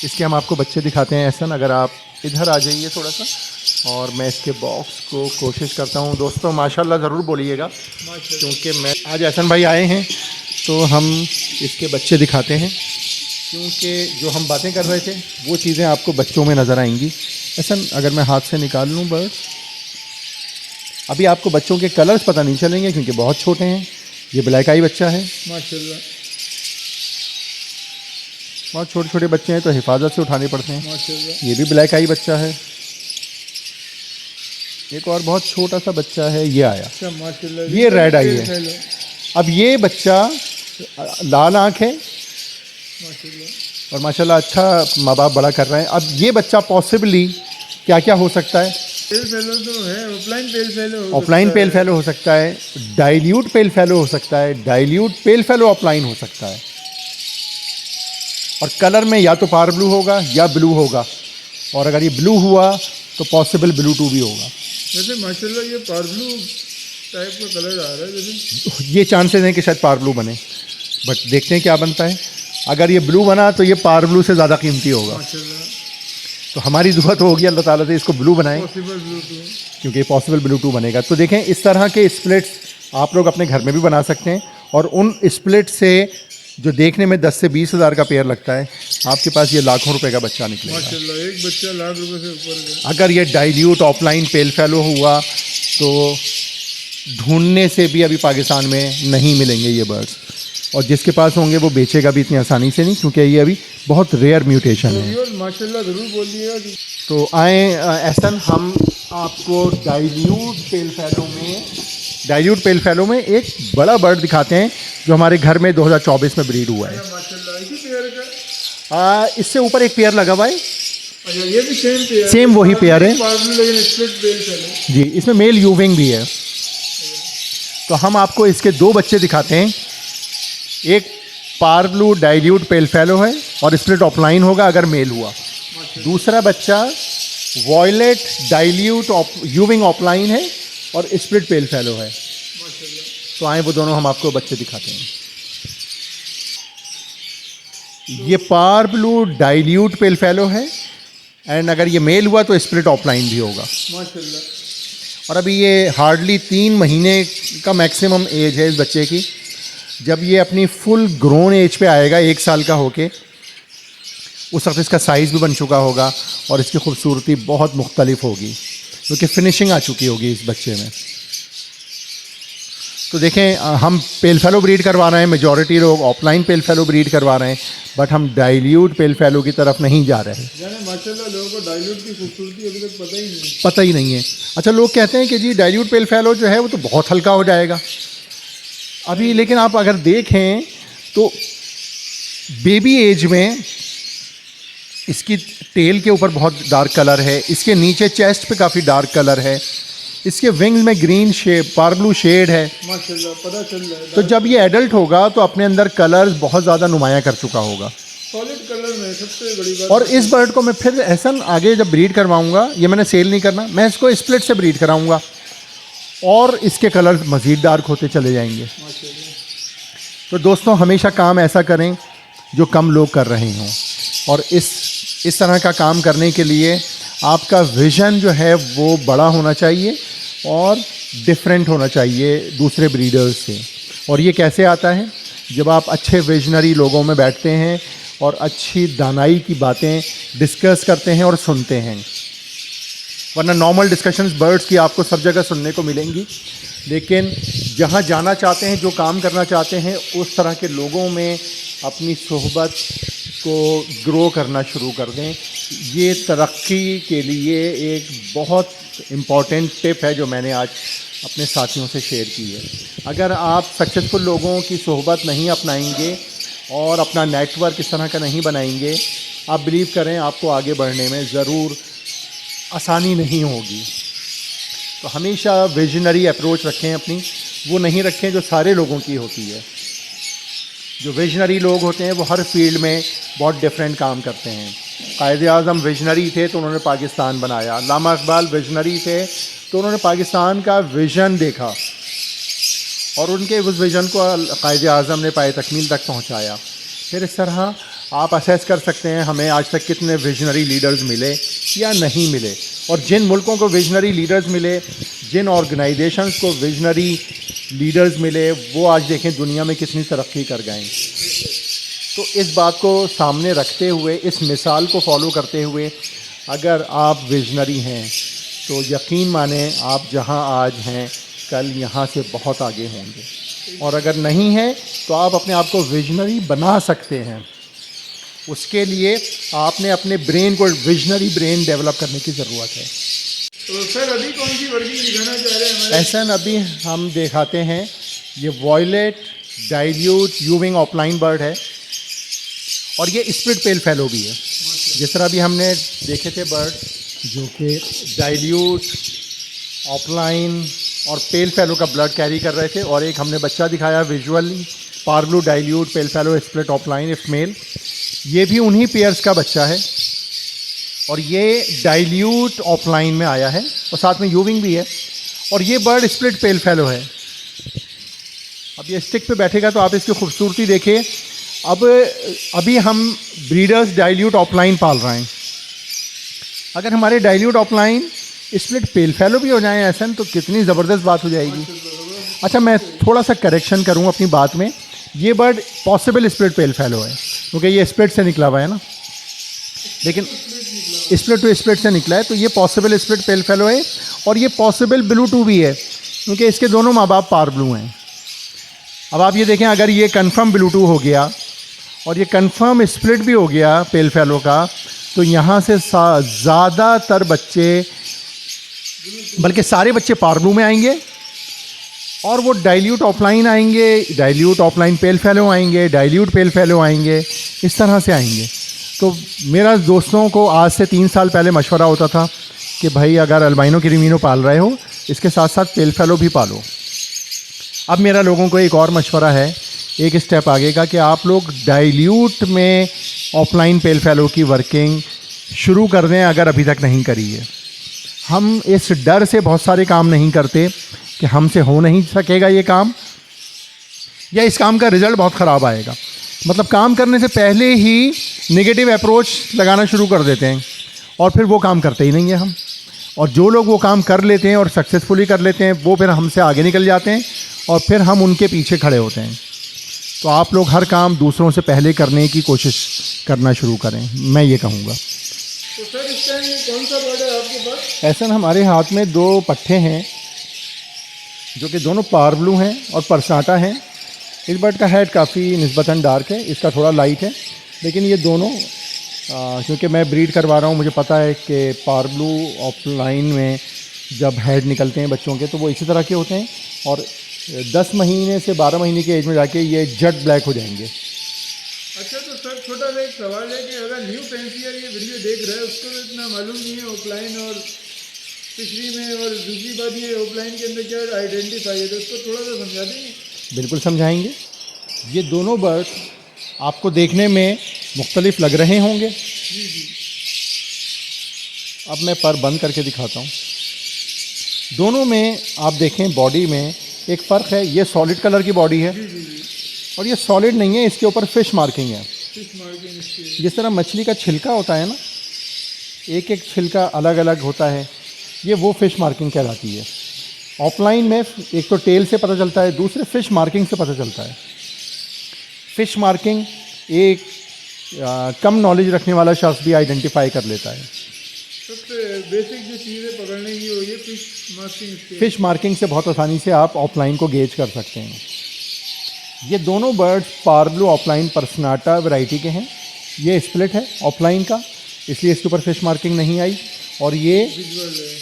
इसके हम आपको बच्चे दिखाते हैं। एहसन, अगर आप इधर आ जाइए थोड़ा सा, और मैं इसके बॉक्स को कोशिश करता हूँ। दोस्तों माशाल्लाह ज़रूर बोलिएगा, क्योंकि मैं आज एहसन भाई आए हैं तो हम इसके बच्चे दिखाते हैं, क्योंकि जो हम बातें कर रहे थे वो चीज़ें आपको बच्चों में नज़र आएंगी। एहसन, अगर मैं हाथ से निकाल लूँ बर्ड, अभी आपको बच्चों के कलर्स पता नहीं चलेंगे क्योंकि बहुत छोटे हैं। ये ब्लैक आई बच्चा है, माशाल्लाह बहुत छोटे छोटे बच्चे हैं तो हिफाजत से उठाने पड़ते हैं। माशाल्लाह। ये भी ब्लैक आई बच्चा है। एक और बहुत छोटा सा बच्चा है, ये आया, अच्छा माशाल्लाह, ये रेड आई है। फेलो, अब ये बच्चा लाल आँख है माशाल्लाह। और माशाल्लाह अच्छा माँ बाप बड़ा कर रहे हैं। अब ये बच्चा पॉसिबली क्या क्या हो सकता है? पेल फेलो तो है, ऑफलाइन पेल फेलो हो ऑफलाइन सकता पेल है। फेलो हो सकता है, डाइल्यूट पेल फेलो हो सकता है, डाइल्यूट पेल फेलो ऑफलाइन हो सकता है, और कलर में या तो पार ब्लू होगा या ब्लू होगा, और अगर ये ब्लू हुआ तो पॉसिबल ब्लू टू भी होगा। वैसे माशाल्लाह ये पार ब्लू टाइप का कलर आ रहा है जैसे। ये चांसेस हैं कि शायद पार ब्लू बने, बट देखते हैं क्या बनता है। अगर ये ब्लू बना तो ये पार ब्लू से ज़्यादा कीमती होगा। माशाल्लाह तो हमारी दुआ तो होगी अल्लाह ताला से इसको ब्लू बनाएं, पॉसिबल ब्लू टू। क्योंकि पॉसिबल ब्लू टू बनेगा। तो देखें, इस तरह के स्प्लिट्स आप लोग अपने घर में भी बना सकते हैं, और उन स्प्लिट से जो देखने में 10 से 20 हज़ार का पेयर लगता है, आपके पास ये लाखों रुपए का बच्चा निकलेगा। माशाल्लाह एक बच्चा लाख रुपए से ऊपर का। अगर ये डाइल्यूट ऑफलाइन पेल फेलो हुआ तो ढूंढने से भी अभी पाकिस्तान में नहीं मिलेंगे ये बर्ड्स, और जिसके पास होंगे वो बेचेगा भी इतनी आसानी से नहीं, क्योंकि ये अभी बहुत रेयर म्यूटेशन है। व्यूअर माशाल्लाह ज़रूर बोलिएगा कि तो आए एहसन, हम आपको डाइल्यूट पेल फेलो में एक बड़ा बर्ड दिखाते हैं जो हमारे घर में 2024 में ब्रीड हुआ है। माशाल्लाह इसी पेयर का। इससे ऊपर एक पेयर लगा हुआ है, अच्छा ये भी सेम पेयर, सेम वही पेयर है पार ब्लू लेकिन स्प्लिट पेल फेलो। जी। इसमें मेल यूविंग भी है। तो हम आपको इसके दो बच्चे दिखाते हैं। एक पार ब्लू डाइल्यूट पेल फेलो है और स्प्लिट ऑफलाइन होगा अगर मेल हुआ। दूसरा बच्चा वॉयलेट डाइल्यूट यूविंग ऑफलाइन है और स्प्लिट पेल फेलो है। तो आए वो दोनों हम आपको बच्चे दिखाते हैं। ये पार ब्लू डाइल्यूट पेल फेलो है, एंड अगर ये मेल हुआ तो स्प्लिट ऑफलाइन भी होगा। माशाल्लाह और अभी ये हार्डली 3 महीने का मैक्सिमम एज है इस बच्चे की। जब ये अपनी फुल ग्रोन एज पे आएगा, 1 साल का होके, उस वक्त इसका साइज़ भी बन चुका होगा और इसकी खूबसूरती बहुत मुख्तलिफ होगी, क्योंकि फिनिशिंग आ चुकी होगी इस बच्चे में। तो देखें, हम पेल फेलो ब्रीड करवा रहे हैं, मेजॉरिटी लोग ऑफलाइन पेल फेलो ब्रीड करवा रहे हैं, बट हम डाइल्यूट पेल फेलो की तरफ नहीं जा रहे हैं। यानी माशाल्लाह लोगों को डाइल्यूट की खूबसूरती अभी तक पता पता ही नहीं। ही नहीं है। अच्छा, लोग कहते हैं कि जी डाइल्यूट पेल फेलो जो है वो तो बहुत हल्का हो जाएगा अभी, लेकिन आप अगर देखें तो बेबी एज में इसकी टेल के ऊपर बहुत डार्क कलर है, इसके नीचे चेस्ट पे काफ़ी डार्क कलर है, इसके विंग्स में ग्रीन शेड पार ब्लू शेड है। माशाल्लाह पता चल रहा है। तो जब ये एडल्ट होगा तो अपने अंदर कलर्स बहुत ज़्यादा नुमाया कर चुका होगा। सॉलिड कलर में सबसे बड़ी बात। और इस बर्ड को मैं फिर एहसन आगे जब ब्रीड करवाऊंगा, ये मैंने सेल नहीं करना, मैं इसको स्प्लिट से ब्रीड कराऊंगा और इसके कलर्स मज़ीद डार्क होते चले जाएंगे। तो दोस्तों हमेशा काम ऐसा करें जो कम लोग कर रहे हों, और इस तरह का काम करने के लिए आपका विज़न जो है वो बड़ा होना चाहिए और डिफरेंट होना चाहिए दूसरे ब्रीडर्स से। और ये कैसे आता है? जब आप अच्छे विजनरी लोगों में बैठते हैं और अच्छी दानाई की बातें डिस्कस करते हैं और सुनते हैं। वरना नॉर्मल डिस्कशंस बर्ड्स की आपको सब जगह सुनने को मिलेंगी, लेकिन जहाँ जाना चाहते हैं, जो काम करना चाहते हैं, उस तरह के लोगों में अपनी सोहबत को ग्रो करना शुरू कर दें। ये तरक्की के लिए एक बहुत इम्पॉर्टेंट टिप है जो मैंने आज अपने साथियों से शेयर की है। अगर आप सक्सेसफुल लोगों की सोहबत नहीं अपनाएंगे और अपना नेटवर्क इस तरह का नहीं बनाएंगे, आप बिलीव करें आपको आगे बढ़ने में ज़रूर आसानी नहीं होगी। तो हमेशा विजनरी अप्रोच रखें अपनी, वो नहीं रखें जो सारे लोगों की होती है। जो विजनरी लोग होते हैं वो हर फील्ड में बहुत डिफरेंट काम करते हैं। कायद-ए-आज़म विजनरी थे तो उन्होंने पाकिस्तान बनाया। अल्लामा इकबाल विजनरी थे तो उन्होंने पाकिस्तान का विज़न देखा और उनके उस विज़न को कायद-ए-आज़म ने पाए तकमील तक पहुंचाया। फिर इस तरह आप असेस कर सकते हैं हमें आज तक कितने विजनरी लीडर्स मिले या नहीं मिले, और जिन मुल्कों को विजनरी लीडर्स मिले, जिन ऑर्गेनाइजेशंस को विजनरी लीडर्स मिले, वो आज देखें दुनिया में कितनी तरक्की कर गए। तो इस बात को सामने रखते हुए, इस मिसाल को फॉलो करते हुए, अगर आप विजनरी हैं तो यकीन माने आप जहां आज हैं कल यहाँ से बहुत आगे होंगे, और अगर नहीं है तो आप अपने आप को विजनरी बना सकते हैं। उसके लिए आपने अपने ब्रेन को विजनरी ब्रेन डेवलप करने की ज़रूरत है। तो सर अभी कौन सी वर्किंग दिखाना चाह रहे हैं हमारे? एहसन अभी हम दिखाते हैं, ये वॉयलेट डाइल्यूट यूविंग ऑफलाइन बर्ड है और ये स्प्लिट पेल फेलो भी है। जिस तरह अभी हमने देखे थे बर्ड जो कि डाइल्यूट ऑफलाइन और पेल फेलो का ब्लड कैरी कर रहे थे, और एक हमने बच्चा दिखाया visually parblue dilute pale fallow split opaline if male, ये भी उन्हीं पेयर्स का बच्चा है और ये डाइल्यूट ऑफलाइन में आया है और साथ में यूविंग भी है, और ये बर्ड स्प्लिट पेल फेलो है। अब ये स्टिक पे बैठेगा तो आप इसकी खूबसूरती देखिए। अब अभी हम ब्रीडर्स डाइल्यूट ऑफलाइन पाल रहे हैं, अगर हमारे dilute offline split pale fellow भी हो जाएं ऐसा तो कितनी ज़बरदस्त बात हो जाएगी। अच्छा, मैं थोड़ा सा करेक्शन करूं अपनी बात में, ये bird possible split pale fellow है क्योंकि ये स्प्लिट से निकला हुआ है ना, लेकिन स्प्लिट टू स्प्लिट से निकला है, तो ये पॉसिबल स्प्लिट पेल फेलो है और ये पॉसिबल ब्लू टू भी है क्योंकि इसके दोनों माँ बाप पार ब्लू हैं। अब आप ये देखें, अगर ये कन्फर्म ब्लू टू हो गया और ये कन्फर्म स्प्लिट भी हो गया पेल फेलो का, तो यहाँ से ज़्यादातर बच्चे, बल्कि सारे बच्चे पार ब्लू में आएंगे और वो डाइल्यूट ऑफलाइन आएंगे, डाइल्यूट ऑफलाइन पेल फेलो आएंगे, डाइल्यूट पेल फेलो आएंगे, इस तरह से आएंगे। तो मेरा दोस्तों को आज से 3 साल पहले मशवरा होता था कि भाई अगर अल्बाइनो किरीमिनो पाल रहे हो इसके साथ साथ पेल फेलो भी पालो। अब मेरा लोगों को एक और मशवरा है, एक स्टेप आगे का, कि आप लोग डाइल्यूट में ऑफलाइन पेल फेलो की वर्किंग शुरू कर दें अगर अभी तक नहीं करी है। हम इस डर से बहुत सारे काम नहीं करते कि हमसे हो नहीं सकेगा ये काम, या इस काम का रिज़ल्ट बहुत ख़राब आएगा। मतलब काम करने से पहले ही नेगेटिव अप्रोच लगाना शुरू कर देते हैं और फिर वो काम करते ही नहीं है हम। और जो लोग वो काम कर लेते हैं और सक्सेसफुली कर लेते हैं वो फिर हमसे आगे निकल जाते हैं और फिर हम उनके पीछे खड़े होते हैं। तो आप लोग हर काम दूसरों से पहले करने की कोशिश करना शुरू करें, मैं ये कहूँगा। तो सर इस टाइम ये कौन सा बर्ड है आपके पास? ऐसा हमारे हाथ में 2 पट्ठे हैं जो कि दोनों पार ब्लू हैं और परसाटा हैं। इस बर्ड का हेड काफ़ी निस्बतन डार्क है, इसका थोड़ा लाइट है, लेकिन ये दोनों क्योंकि मैं ब्रीड करवा रहा हूँ, मुझे पता है कि पार ब्लू ऑफलाइन में जब हेड निकलते हैं बच्चों के तो वो इसी तरह के होते हैं और 10 महीने से 12 महीने की एज में जाके ये जेट ब्लैक हो जाएंगे। अच्छा, तो सर छोटा सा एक सवाल है कि अगर न्यू फैंसियर ये वीडियो देख रहा है उसको तो इतना मालूम नहीं है ऑफलाइन और फिशरी में। और दूसरी बात ये ऑफलाइन के अंदर क्या आइडेंटिफाई है, तो उसको थोड़ा सा समझा देंगे। बिल्कुल समझाएंगे। ये दोनों बर्ड आपको देखने में मुख्तलिफ लग रहे होंगे। अब मैं पर बंद करके दिखाता हूँ। दोनों में आप देखें बॉडी में एक फ़र्क है। ये सॉलिड कलर की बॉडी है और ये सॉलिड नहीं है, इसके ऊपर फिश मार्किंग है। फिश मार्किंग इसकी। जिस तरह मछली का छिलका होता है ना, एक एक छिलका अलग अलग होता है, ये वो फिश मार्किंग कहलाती है। ऑफलाइन में एक तो टेल से पता चलता है, दूसरे फिश मार्किंग से पता चलता है। फिश मार्किंग एक कम नॉलेज रखने वाला शख्स भी आइडेंटिफाई कर लेता है। सबसे बेसिक जो चीज़ है पकड़ने की वो ये फिश मार्किंग इसकी। फिश मार्किंग से बहुत आसानी से आप ऑफलाइन को गेज कर सकते हैं। ये दोनों बर्ड्स पारब्लू ऑफलाइन पर्सनाटा वैरायटी के हैं। ये स्प्लिट है ऑफलाइन का, इसलिए इसके ऊपर फिश मार्किंग नहीं आई। और ये विजुअल है।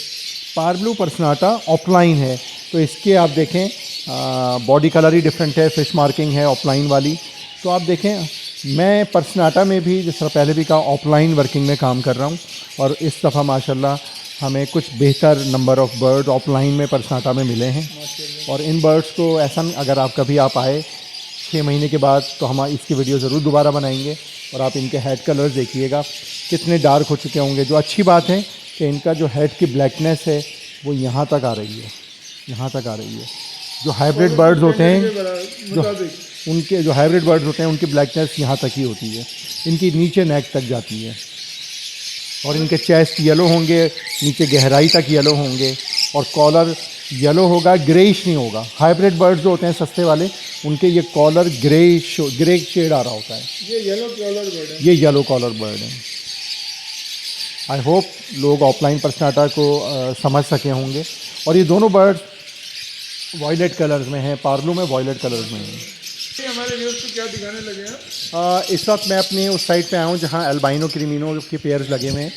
पारब्लू पर्सनाटा ऑफलाइन है, तो इसके आप देखें बॉडी कलर ही डिफरेंट है, फिश मार्किंग है ऑफलाइन वाली। तो आप देखें, मैं पर्सनाटा में भी जिस तरह पहले भी कहा ऑफलाइन वर्किंग में काम कर रहा हूँ, और इस दफ़ा माशाल्लाह हमें कुछ बेहतर नंबर ऑफ़ बर्ड ऑफलाइन में पर्सनाटा में मिले हैं। और इन बर्ड्स को ऐसा, अगर आप कभी आप आए 6 महीने के बाद, तो हम इसकी वीडियो ज़रूर दोबारा बनाएंगे और आप इनके हेड कलर्स देखिएगा कितने डार्क हो चुके होंगे। जो अच्छी बात है कि इनका जो हेड की ब्लैकनेस है वो यहाँ तक आ रही है, यहाँ तक आ रही है। जो हाइब्रिड बर्ड्स होते हैं, उनके जो हाइब्रिड बर्ड्स होते हैं उनकी ब्लैकनेस यहाँ तक ही होती है, इनकी नीचे नेक तक जाती है। और इनके चेस्ट येलो होंगे, नीचे गहराई तक येलो होंगे, और कॉलर येलो होगा, ग्रेइश नहीं होगा। हाइब्रिड बर्ड्स जो होते हैं सस्ते वाले, उनके ये कॉलर ग्रे शेड आ रहा होता है। ये येलो कॉलर बर्ड है। ये येलो कॉलर बर्ड है। आई होप लोग ऑफलाइन पर्सनाटा को समझ सके होंगे। और ये दोनों बर्ड्स वॉयलेट कलर्स में हैं, पार्बलू में वॉयलेट कलर्स में हैं। ये हमारे व्यूअर्स को क्या दिखाने लगे हैं? इस वक्त मैं अपने उस साइड पे आया हूँ जहाँ एल्बाइनो क्रीमिनो के पेयर्स लगे हुए हैं।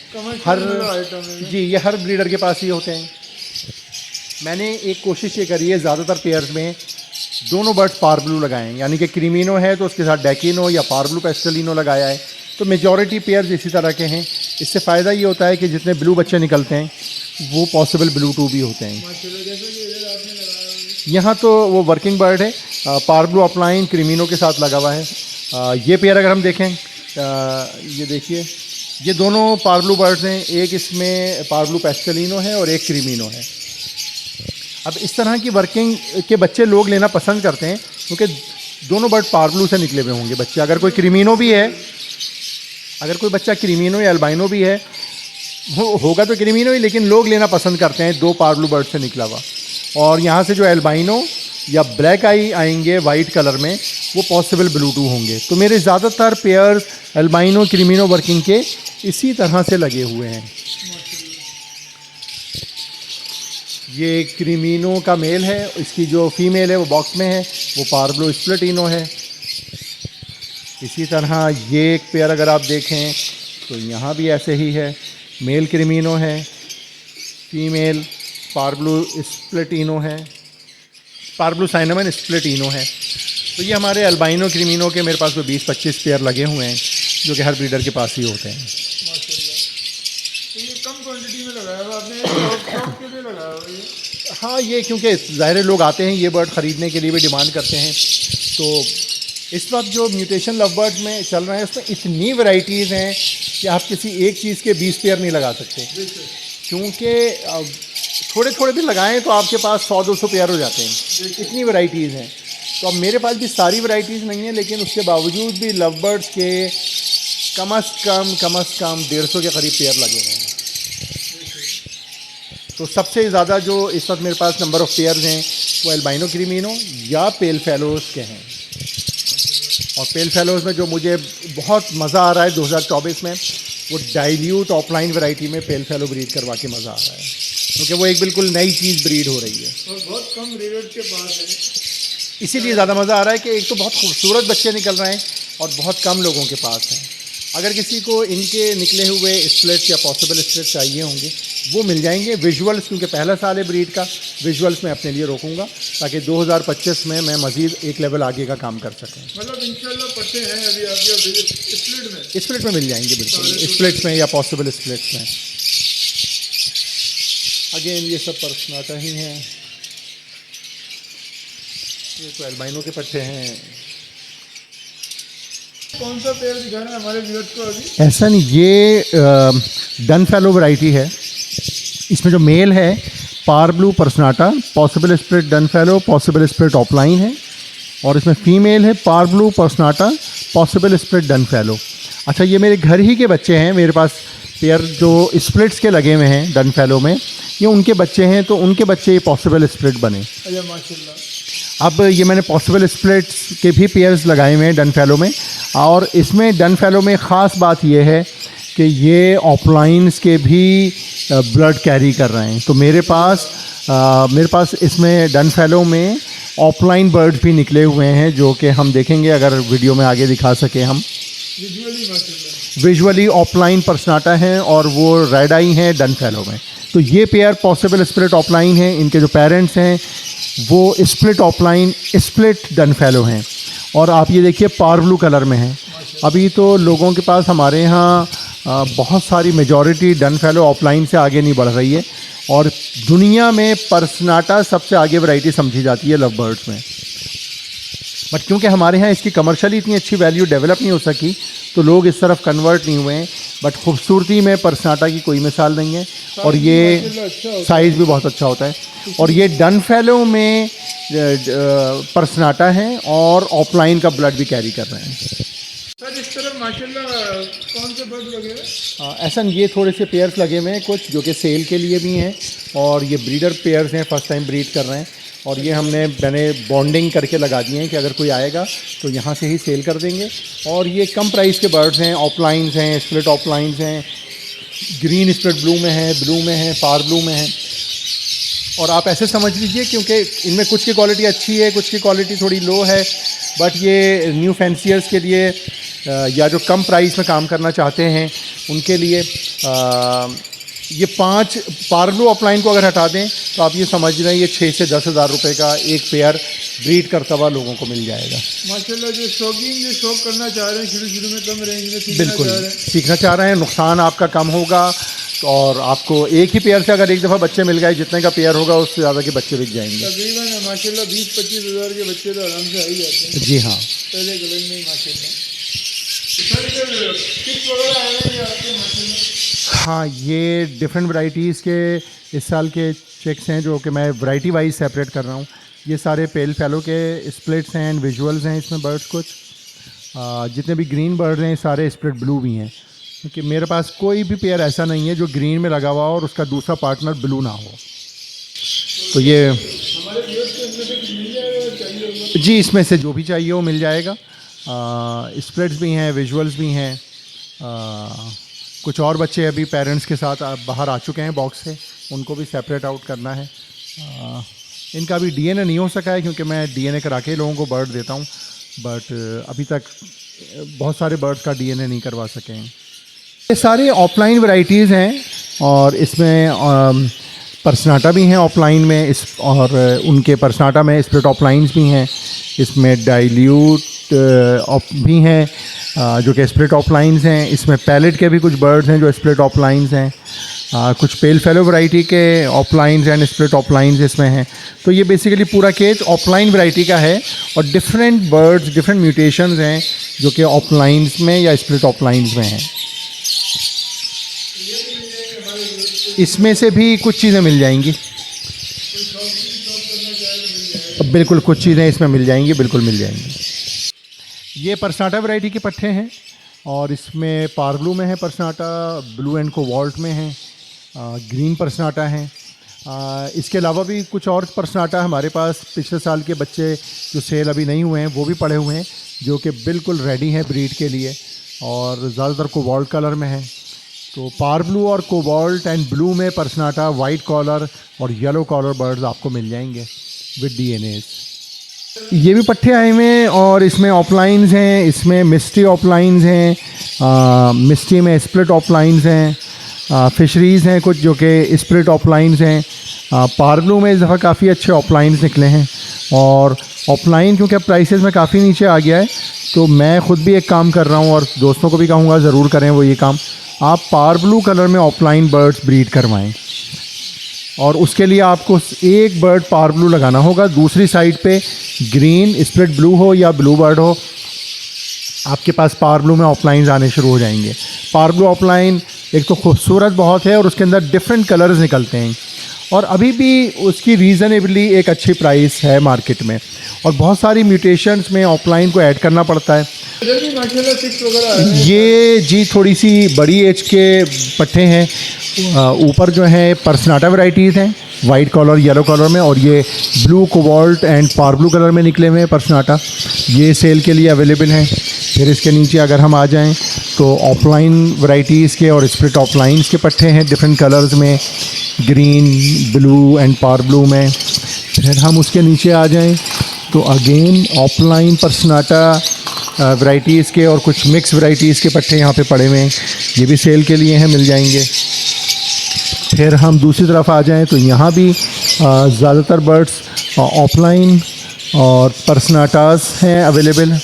हर आइटम है जी, ये हर ब्रीडर के पास ही होते हैं। मैंने एक कोशिश ये करी है, ज़्यादातर पेयर्स में दोनों बर्ड्स पार्बलू लगाएं, यानी कि क्रीमिनो है तो उसके साथ डेकिनो या पार्बलू पेस्टलिनो लगाया है। तो मेजॉरिटी पेयर्स इसी तरह के हैं। इससे फ़ायदा ये होता है कि जितने ब्लू बच्चे निकलते हैं वो पॉसिबल ब्लू टू भी होते हैं। माशाल्लाह। जैसा कि इधर आपने लगाया हुआ यहाँ तो वो वर्किंग बर्ड है, पार्बलू ऑफलाइन क्रीमिनो के साथ लगा हुआ है। ये पेयर अगर हम देखें, ये देखिए, ये दोनों पार्बलू बर्ड्स हैं। एक इसमें पार्बलू पेस्टलिनो है और एक क्रीमिनो है। अब इस तरह की वर्किंग के बच्चे लोग लेना पसंद करते हैं क्योंकि दोनों बर्ड पार्बलू से निकले हुए होंगे बच्चे। अगर कोई क्रीमिनो भी है, अगर कोई बच्चा क्रीमिनो या अल्बाइनो भी है, होगा तो क्रीमिनो ही, लेकिन लोग लेना पसंद करते हैं दो पार्बलू बर्ड से निकला हुआ। और यहाँ से जो एल्बाइनो या ब्लैक आई आएंगे वाइट कलर में, वो पॉसिबल ब्लू टू होंगे। तो मेरे ज़्यादातर पेयर्स एल्बाइनो क्रीमिनो वर्किंग के इसी तरह से लगे हुए हैं। ये क्रीमिनो का मेल है, इसकी जो फीमेल है वो बॉक्स में है, वो पार्बलो स्प्लिटिनो है। इसी तरह ये एक पेयर अगर आप देखें तो यहाँ भी ऐसे ही है, मेल क्रीमिनो है, फीमेल पार्बलो स्प्लिटिनो है, पार्बलो साइनमन स्प्लिटिनो है। तो ये हमारे अल्बाइनो क्रीमिनो के मेरे पास तो 20-25 पेयर लगे हुए हैं जो कि हर ब्रीडर के पास ही होते हैं। माशाल्लाह। तो ये कम क्वांटिटी में लगाया हुआ आपने, शौक के लिए लगाया हुआ ये? हाँ, ये क्योंकि ज़ाहिर लोग आते हैं ये बर्ड ख़रीदने के लिए भी डिमांड करते हैं। तो इस वक्त जो म्यूटेशन लव बर्ड में चल रहे हैं उसमें इतनी वैरायटीज़ हैं कि आप किसी एक चीज़ के 20 पेयर नहीं लगा सकते, क्योंकि थोड़े थोड़े भी लगाएं तो आपके पास 100-200 पेयर हो जाते हैं, इतनी वैरायटीज़ हैं। तो अब मेरे पास भी सारी वैरायटीज़ नहीं हैं, लेकिन उसके बावजूद भी लव बर्ड्स के कम अज़ कम 150 के करीब पेयर लगे हुए हैं। तो सबसे ज़्यादा जो इस वक्त मेरे पास नंबर ऑफ़ पेयर्स हैं वो एल्बाइनो क्रीमिनो या पेल फेलोज़ के हैं। और पेल फेलोज़ में जो मुझे बहुत मज़ा आ रहा है 2024 में, वो डाइल्यूट ऑफलाइन वैरायटी में पेल फेलो ब्रीड करवा के मज़ा आ रहा है, क्योंकि वो एक बिल्कुल नई चीज़ ब्रीड हो रही है और बहुत कम ब्रीडर्स के पास है। इसीलिए ज़्यादा मज़ा आ रहा है कि एक तो बहुत खूबसूरत बच्चे निकल रहे हैं और बहुत कम लोगों के पास हैं। अगर किसी को इनके निकले हुए स्प्लिट्स या पॉसिबल स्प्लिट्स चाहिए होंगे वो मिल जाएंगे। विजुअल्स, क्योंकि पहला साल है ब्रीड का, विजुअल्स मैं अपने लिए रोकूंगा ताकि 2025 में मैं मज़ीद एक लेवल आगे का काम कर सकूँ। मतलब इंशाल्लाह पट्टे हैं अभी आपके स्प्लिट में मिल जाएंगे, बिल्कुल स्प्लिट्स में या पॉसिबल स्प्लिट्स में। अगेन ये सब पर्सनाटा ही हैं, ये तो एल्बाइनो के पट्टे हैं। कौन सा पेड़ दिखा रहे हैं हमारे व्यूअर्स को अभी? ऐसा नहीं, ये डन फैलो वैरायटी है। इसमें जो मेल है par blue personata, possible split dun fallow, possible split opaline है। और इसमें फीमेल है par blue personata, possible split dun fallow. अच्छा, ये मेरे घर ही के बच्चे हैं, मेरे पास पेयर जो स्प्लिट्स के लगे हुए हैं डन फैलो में, ये उनके बच्चे हैं, तो उनके बच्चे ये पॉसिबल स्प्लिट बने। अरे माशाल्लाह। अब ये मैंने पॉसिबल स्प्लिट्स के भी पेयर्स लगाए हुए हैं डन फैलो में। और इसमें डन फैलो में ख़ास बात ये है कि ये ऑफलाइंस के भी ब्लड कैरी कर रहे हैं। तो मेरे पास इसमें डन फैलो में ऑफलाइन बर्ड्स भी निकले हुए हैं, जो कि हम देखेंगे अगर वीडियो में आगे दिखा सके हम। विजुअली माशाल्लाह। विजुअली ऑफलाइन पर्सनाटा हैं और वो रेड आई हैं डन फैलो में। तो ये पेयर पॉसिबल स्प्लिट ऑफलाइन हैं, इनके जो पेरेंट्स हैं वो स्प्लिट ऑफलाइन स्प्लिट डन फैलो हैं। और आप ये देखिए पार ब्लू कलर में हैं। अभी तो लोगों के पास हमारे यहाँ बहुत सारी मेजॉरिटी डन फैलो ऑफलाइन से आगे नहीं बढ़ रही है, और दुनिया में पर्सनाटा सबसे आगे वैरायटी समझी जाती है लव बर्ड्स में। बट क्योंकि हमारे यहाँ इसकी कमर्शियली इतनी अच्छी वैल्यू डेवलप नहीं हो सकी, तो लोग इस तरफ कन्वर्ट नहीं हुए हैं। बट खूबसूरती में पर्सनाटा की कोई मिसाल नहीं है, और ये साइज़ भी बहुत अच्छा होता है। और ये डन फैलो में पर्सनाटा है और ऑफलाइन का ब्लड भी कैरी कर रहे हैं। सर इस तरफ माशाल्लाह कौन से बर्ड लगे हैं? ऐसा ये थोड़े से पेयर्स लगे हुए हैं कुछ, जो कि सेल के लिए भी हैं, और ये ब्रीडर पेयर्स हैं, फर्स्ट टाइम ब्रीड कर रहे हैं। और ये मैंने बॉन्डिंग करके लगा दिए हैं कि अगर कोई आएगा तो यहाँ से ही सेल कर देंगे। और ये कम प्राइस के बर्ड्स हैं, ऑफलाइंस हैं, स्प्लिट ऑफलाइंस हैं, ग्रीन स्प्लिट ब्लू में है, पार ब्लू में है। और आप ऐसे समझ लीजिए, क्योंकि इनमें कुछ की क्वालिटी अच्छी है, कुछ की क्वालिटी थोड़ी लो है। बट ये न्यू फैंसियर्स के लिए या जो कम प्राइस में काम करना चाहते हैं उनके लिए ये 5 पार ब्लू ऑफलाइन को अगर हटा दें तो आप ये समझ रहे हैं ये 6 से 10 हज़ार रुपये का एक पेयर ब्रीड करता हुआ लोगों को मिल जाएगा। माशाल्लाह, जो शौक करना चाह रहे हैं, शुरू में कम रेंज में बिल्कुल सीखना चाह रहे हैं, नुकसान आपका कम होगा। और आपको एक ही पेयर से अगर एक दफ़ा बच्चे मिल गए, जितने का पेयर होगा उससे ज़्यादा के बच्चे बिक जाएंगे। तकरीबन माशाल्लाह 20-25 हज़ार के बच्चे तो आराम से आ ही जाते हैं। जी हाँ, पहले गलन में माशाल्लाह। किस वगैरह आ रहे हैं आपके माशाल्लाह? हाँ, ये डिफरेंट वैराइटीज़ के इस साल के चेक्स हैं, जो कि मैं वैरायटी वाइज सेपरेट कर रहा हूँ। ये सारे पेल फैलो के स्प्लिट्स हैं एंड विजुअल्स हैं इसमें बर्ड्स कुछ। जितने भी ग्रीन बर्ड्स हैं सारे स्प्लिट ब्लू भी हैं, क्योंकि मेरे पास कोई भी पेयर ऐसा नहीं है जो ग्रीन में लगा हुआ हो और उसका दूसरा पार्टनर ब्लू ना हो। तो ये जी, इसमें से जो भी चाहिए वो मिल जाएगा। स्प्लिट्स भी हैं, विजुअल्स भी हैं। कुछ और बच्चे अभी पेरेंट्स के साथ बाहर आ चुके हैं बॉक्स से, उनको भी सेपरेट आउट करना है। इनका अभी डीएनए नहीं हो सका है, क्योंकि मैं डीएनए करा के लोगों को बर्ड देता हूँ, बट अभी तक बहुत सारे बर्ड्स का डीएनए नहीं करवा सके हैं। ये सारे ऑफलाइन वैरायटीज़ हैं, और इसमें पर्सनाटा भी हैं ऑफलाइन में, और उनके पर्सनाटा में स्प्लिट ऑफलाइंस भी हैं। इसमें डाइल्यूट भी हैं जो कि स्प्लिट ऑफलाइंस हैं। इसमें पैलेट के भी कुछ बर्ड्स हैं जो स्प्लिट ऑफलाइंस हैं। कुछ पेल फेलो वैरायटी के ऑफलाइंस एंड स्प्लिट ऑफलाइंस इसमें हैं। तो ये बेसिकली पूरा केज ऑफलाइन वैरायटी का है, और डिफरेंट बर्ड्स, डिफरेंट म्यूटेशंस हैं जो कि ऑफलाइंस में या स्प्लिट ऑफलाइंस में हैं। इसमें से भी कुछ चीज़ें मिल जाएंगी, बिल्कुल कुछ चीज़ें इसमें मिल जाएंगी, बिल्कुल मिल जाएंगी। ये पर्सनाटा वैरायटी के पट्टे हैं, और इसमें पार ब्लू में है पर्सनाटा, ब्लू एंड कोबाल्ट में है, ग्रीन पर्सनाटा हैं। इसके अलावा भी कुछ और पर्सनाटा हमारे पास पिछले साल के बच्चे जो सेल अभी नहीं हुए हैं वो भी पड़े हुए हैं, जो कि बिल्कुल रेडी हैं ब्रीड के लिए, और ज़्यादातर कोबाल्ट कलर में है। तो पार ब्लू और कोबाल्ट एंड ब्लू में पर्सनाटा, वाइट कॉलर और येलो कॉलर बर्ड्स आपको मिल जाएंगे विद डीएनएस। ये भी पट्टे आए हुए हैं, और इसमें ऑफलाइंस हैं, इसमें मिस्टी ऑफलाइंस हैं, मिस्टी में स्प्लिट ऑफलाइंस हैं, फिशरीज़ हैं कुछ जो कि स्प्लिट ऑफलाइंस हैं। पार ब्लू में इस दफ़ा काफ़ी अच्छे ऑफलाइंस निकले हैं, और ऑफलाइन क्योंकि अब प्राइसेस में काफ़ी नीचे आ गया है, तो मैं ख़ुद भी एक काम कर रहा हूँ और दोस्तों को भी कहूँगा ज़रूर करें वो ये काम। आप पार ब्लू कलर में ऑफलाइन बर्ड्स ब्रीड करवाएं। और उसके लिए आपको एक बर्ड पावर ब्लू लगाना होगा, दूसरी साइड पे ग्रीन स्प्लिट ब्लू हो या ब्लू बर्ड हो, आपके पास पावर ब्लू में ऑफलाइन आने शुरू हो जाएंगे। पावर ब्लू ऑफलाइन एक तो खूबसूरत बहुत है और उसके अंदर डिफरेंट कलर्स निकलते हैं, और अभी भी उसकी रीज़नेबली एक अच्छी प्राइस है मार्केट में, और बहुत सारी म्यूटेशंस में ऑफलाइन को ऐड करना पड़ता है। इधर भी माशाल्लाह टिक्स वगैरह आ रहे हैं। ये जी थोड़ी सी बड़ी एज के पट्टे हैं, ऊपर जो है पर्सनाटा वैराइटीज़ हैं वाइट कलर येलो कलर में, और ये blue cobalt and par blue colour में निकले हुए हैं पर्सनाटा, ये सेल के लिए अवेलेबल हैं। फिर इसके नीचे अगर हम आ जाएं तो ऑफलाइन वैराइटीज़ के और स्प्लिट ऑफलाइंस के पट्टे हैं डिफरेंट कलर्स में, green blue and par blue में। फिर हम उसके नीचे आ जाएं तो अगेन ऑफलाइन पर्सनाटा वैराइटीज़ के और कुछ मिक्स वैराइटीज़ के पट्टे यहाँ पे पड़े हुए हैं, ये भी सेल के लिए हैं, मिल जाएंगे। फिर हम दूसरी तरफ आ जाएं तो यहाँ भी ज़्यादातर बर्ड्स ऑफलाइन और पर्सनाटास हैं अवेलेबल,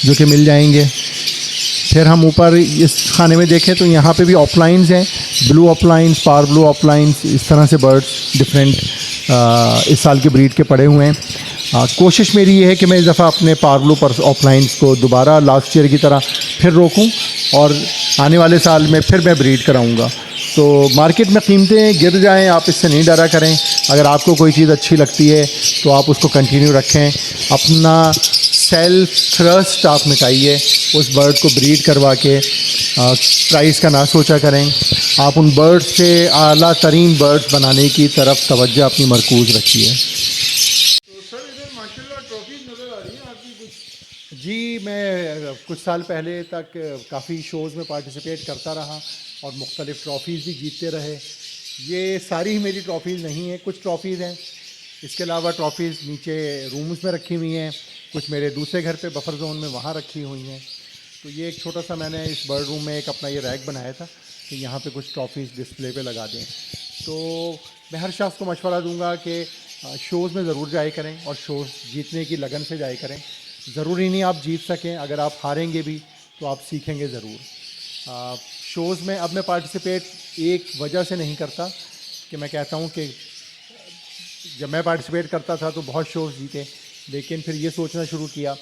जो कि मिल जाएंगे। फिर हम ऊपर इस खाने में देखें तो यहाँ पे भी ऑफलाइंस हैं, ब्लू ऑफलाइंस, पार ब्लू ऑफलाइंस, इस तरह से बर्ड्स डिफरेंट इस साल के ब्रीड के पड़े हुए हैं। कोशिश मेरी ये है कि मैं इस दफ़ा अपने पार ब्लू पर ऑफलाइंस को दोबारा लास्ट ईयर की तरह फिर रोकूं, और आने वाले साल में फिर मैं ब्रीड कराऊंगा। तो मार्केट में कीमतें गिर जाएं, आप इससे नहीं डरा करें। अगर आपको कोई चीज़ अच्छी लगती है तो आप उसको कंटिन्यू रखें, अपना सेल्फ थ्रस्ट आप मिटाइए, उस बर्ड को ब्रीड करवा के प्राइस का ना सोचा करें। आप उन बर्ड्स से आला तरीन बर्ड्स बनाने की तरफ तवज्जो अपनी मरकूज़ रखिए। तो सर इधर माशाल्लाह ट्रॉफीज नज़र आ रही हैं आपकी कुछ। जी, मैं कुछ साल पहले तक काफ़ी शोज़ में पार्टिसिपेट करता रहा और मुख्तलिफ़ ट्रॉफ़ीज़ भी जीतते रहे। ये सारी ही मेरी ट्रॉफ़ीज़ नहीं हैं, कुछ ट्रॉफ़ीज़ हैं, इसके अलावा ट्रॉफ़ीज़ नीचे रूम्स में रखी हुई हैं, कुछ मेरे दूसरे घर पे बफर जोन में वहाँ रखी हुई हैं। तो ये एक छोटा सा मैंने इस बर्ड रूम में एक अपना ये रैक बनाया था कि यहाँ पे कुछ ट्रॉफ़ीज़ डिस्प्ले पे लगा दें। तो मैं हर शख्स को मशवरा दूंगा कि शोज़ में ज़रूर जाए करें और शोज़ जीतने की लगन से जाए करें। ज़रूरी नहीं आप जीत सकें, अगर आप हारेंगे भी तो आप सीखेंगे ज़रूर। शोज़ में अब मैं पार्टिसिपेट एक वजह से नहीं करता कि मैं कहता हूँ कि जब मैं पार्टिसिपेट करता था तो बहुत शोज़ जीते, लेकिन फिर ये सोचना शुरू किया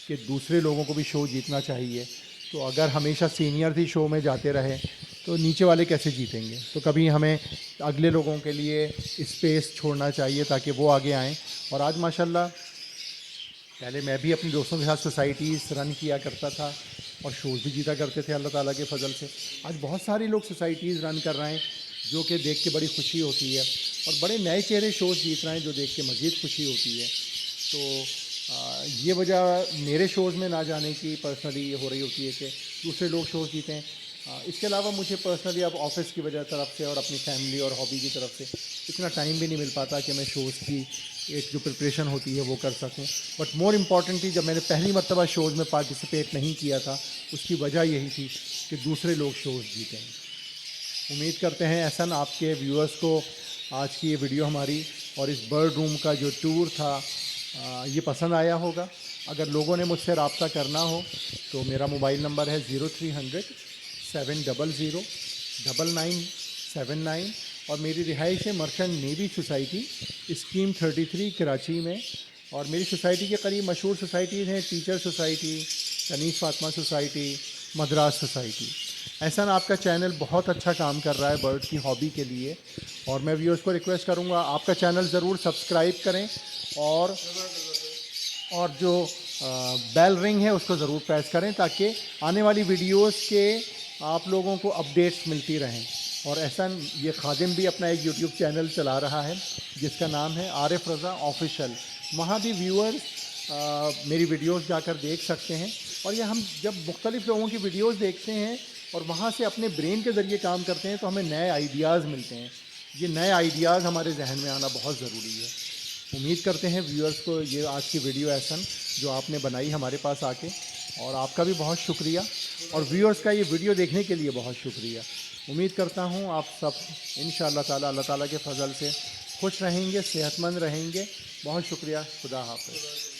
कि दूसरे लोगों को भी शो जीतना चाहिए। तो अगर हमेशा सीनियर ही शो में जाते रहे तो नीचे वाले कैसे जीतेंगे। तो कभी हमें अगले लोगों के लिए स्पेस छोड़ना चाहिए ताकि वो आगे आएँ। और आज माशाल्लाह, पहले मैं भी अपने दोस्तों के साथ सोसाइटीज़ रन किया करता था और शोज़ भी जीता करते थे अल्लाह ताला के फजल से। आज बहुत सारे लोग सोसाइटीज़ रन कर रहे हैं, जो कि देख के बड़ी खुशी होती है, और बड़े नए चेहरे शोज़ जीत रहे हैं जो देख के मज़ीद खुशी होती है। तो ये वजह मेरे शोज़ में ना जाने की पर्सनली ये हो रही होती है कि दूसरे लोग शोज़ जीते हैं। इसके अलावा मुझे पर्सनली अब ऑफ़िस की वजह तरफ से और अपनी फैमिली और हॉबी की तरफ से इतना टाइम भी नहीं मिल पाता कि मैं शोज़ की एक जो प्रिपरेशन होती है वो कर सकूं। बट मोर इम्पॉर्टेंटली, जब मैंने पहली मरतबा शोज़ में पार्टिसिपेट नहीं किया था, उसकी वजह यही थी कि दूसरे लोग शोज़ जीते हैं। उम्मीद करते हैं एहसन आपके व्यूअर्स को आज की ये वीडियो हमारी और इस बर्ड रूम का जो टूर था ये पसंद आया होगा। अगर लोगों ने मुझसे रब्ता करना हो तो मेरा मोबाइल नंबर है 0300 700 9979, और मेरी रिहाइश है merchant navy society scheme 33 Karachi में। और मेरी सोसाइटी के करीब मशहूर सोसाइटीज़ हैं teacher society, Kaneez Fatima society, Madras society. Ehsan आपका चैनल बहुत अच्छा काम कर रहा है बर्ड की हॉबी के लिए, और मैं व्यूअर्स को रिक्वेस्ट करूंगा आपका चैनल ज़रूर सब्सक्राइब करें, और जो बेल रिंग है उसको ज़रूर प्रेस करें ताकि आने वाली वीडियोस के आप लोगों को अपडेट्स मिलती रहें। और एहसन ये खादिम भी अपना एक यूट्यूब चैनल चला रहा है जिसका नाम है आरिफ रज़ा ऑफिशियल, वहाँ भी व्यूअर्स मेरी वीडियोस जाकर देख सकते हैं। और ये हम जब मुख्तलिफ़ लोगों की वीडियोस देखते हैं और वहाँ से अपने ब्रेन के ज़रिए काम करते हैं तो हमें नए आइडियाज़ मिलते हैं। ये नए आइडियाज़ हमारे जहन में आना बहुत ज़रूरी है। उम्मीद करते हैं व्यूअर्स को ये आज की वीडियो एहसन जो आपने बनाई हमारे पास आके, और आपका भी बहुत शुक्रिया, और व्यूअर्स का ये वीडियो देखने के लिए बहुत शुक्रिया। उम्मीद करता हूँ आप सब इंशाअल्लाह ताला अल्लाह ताला के फजल से खुश रहेंगे, सेहतमंद रहेंगे। बहुत शुक्रिया, खुदा हाफ़िज़।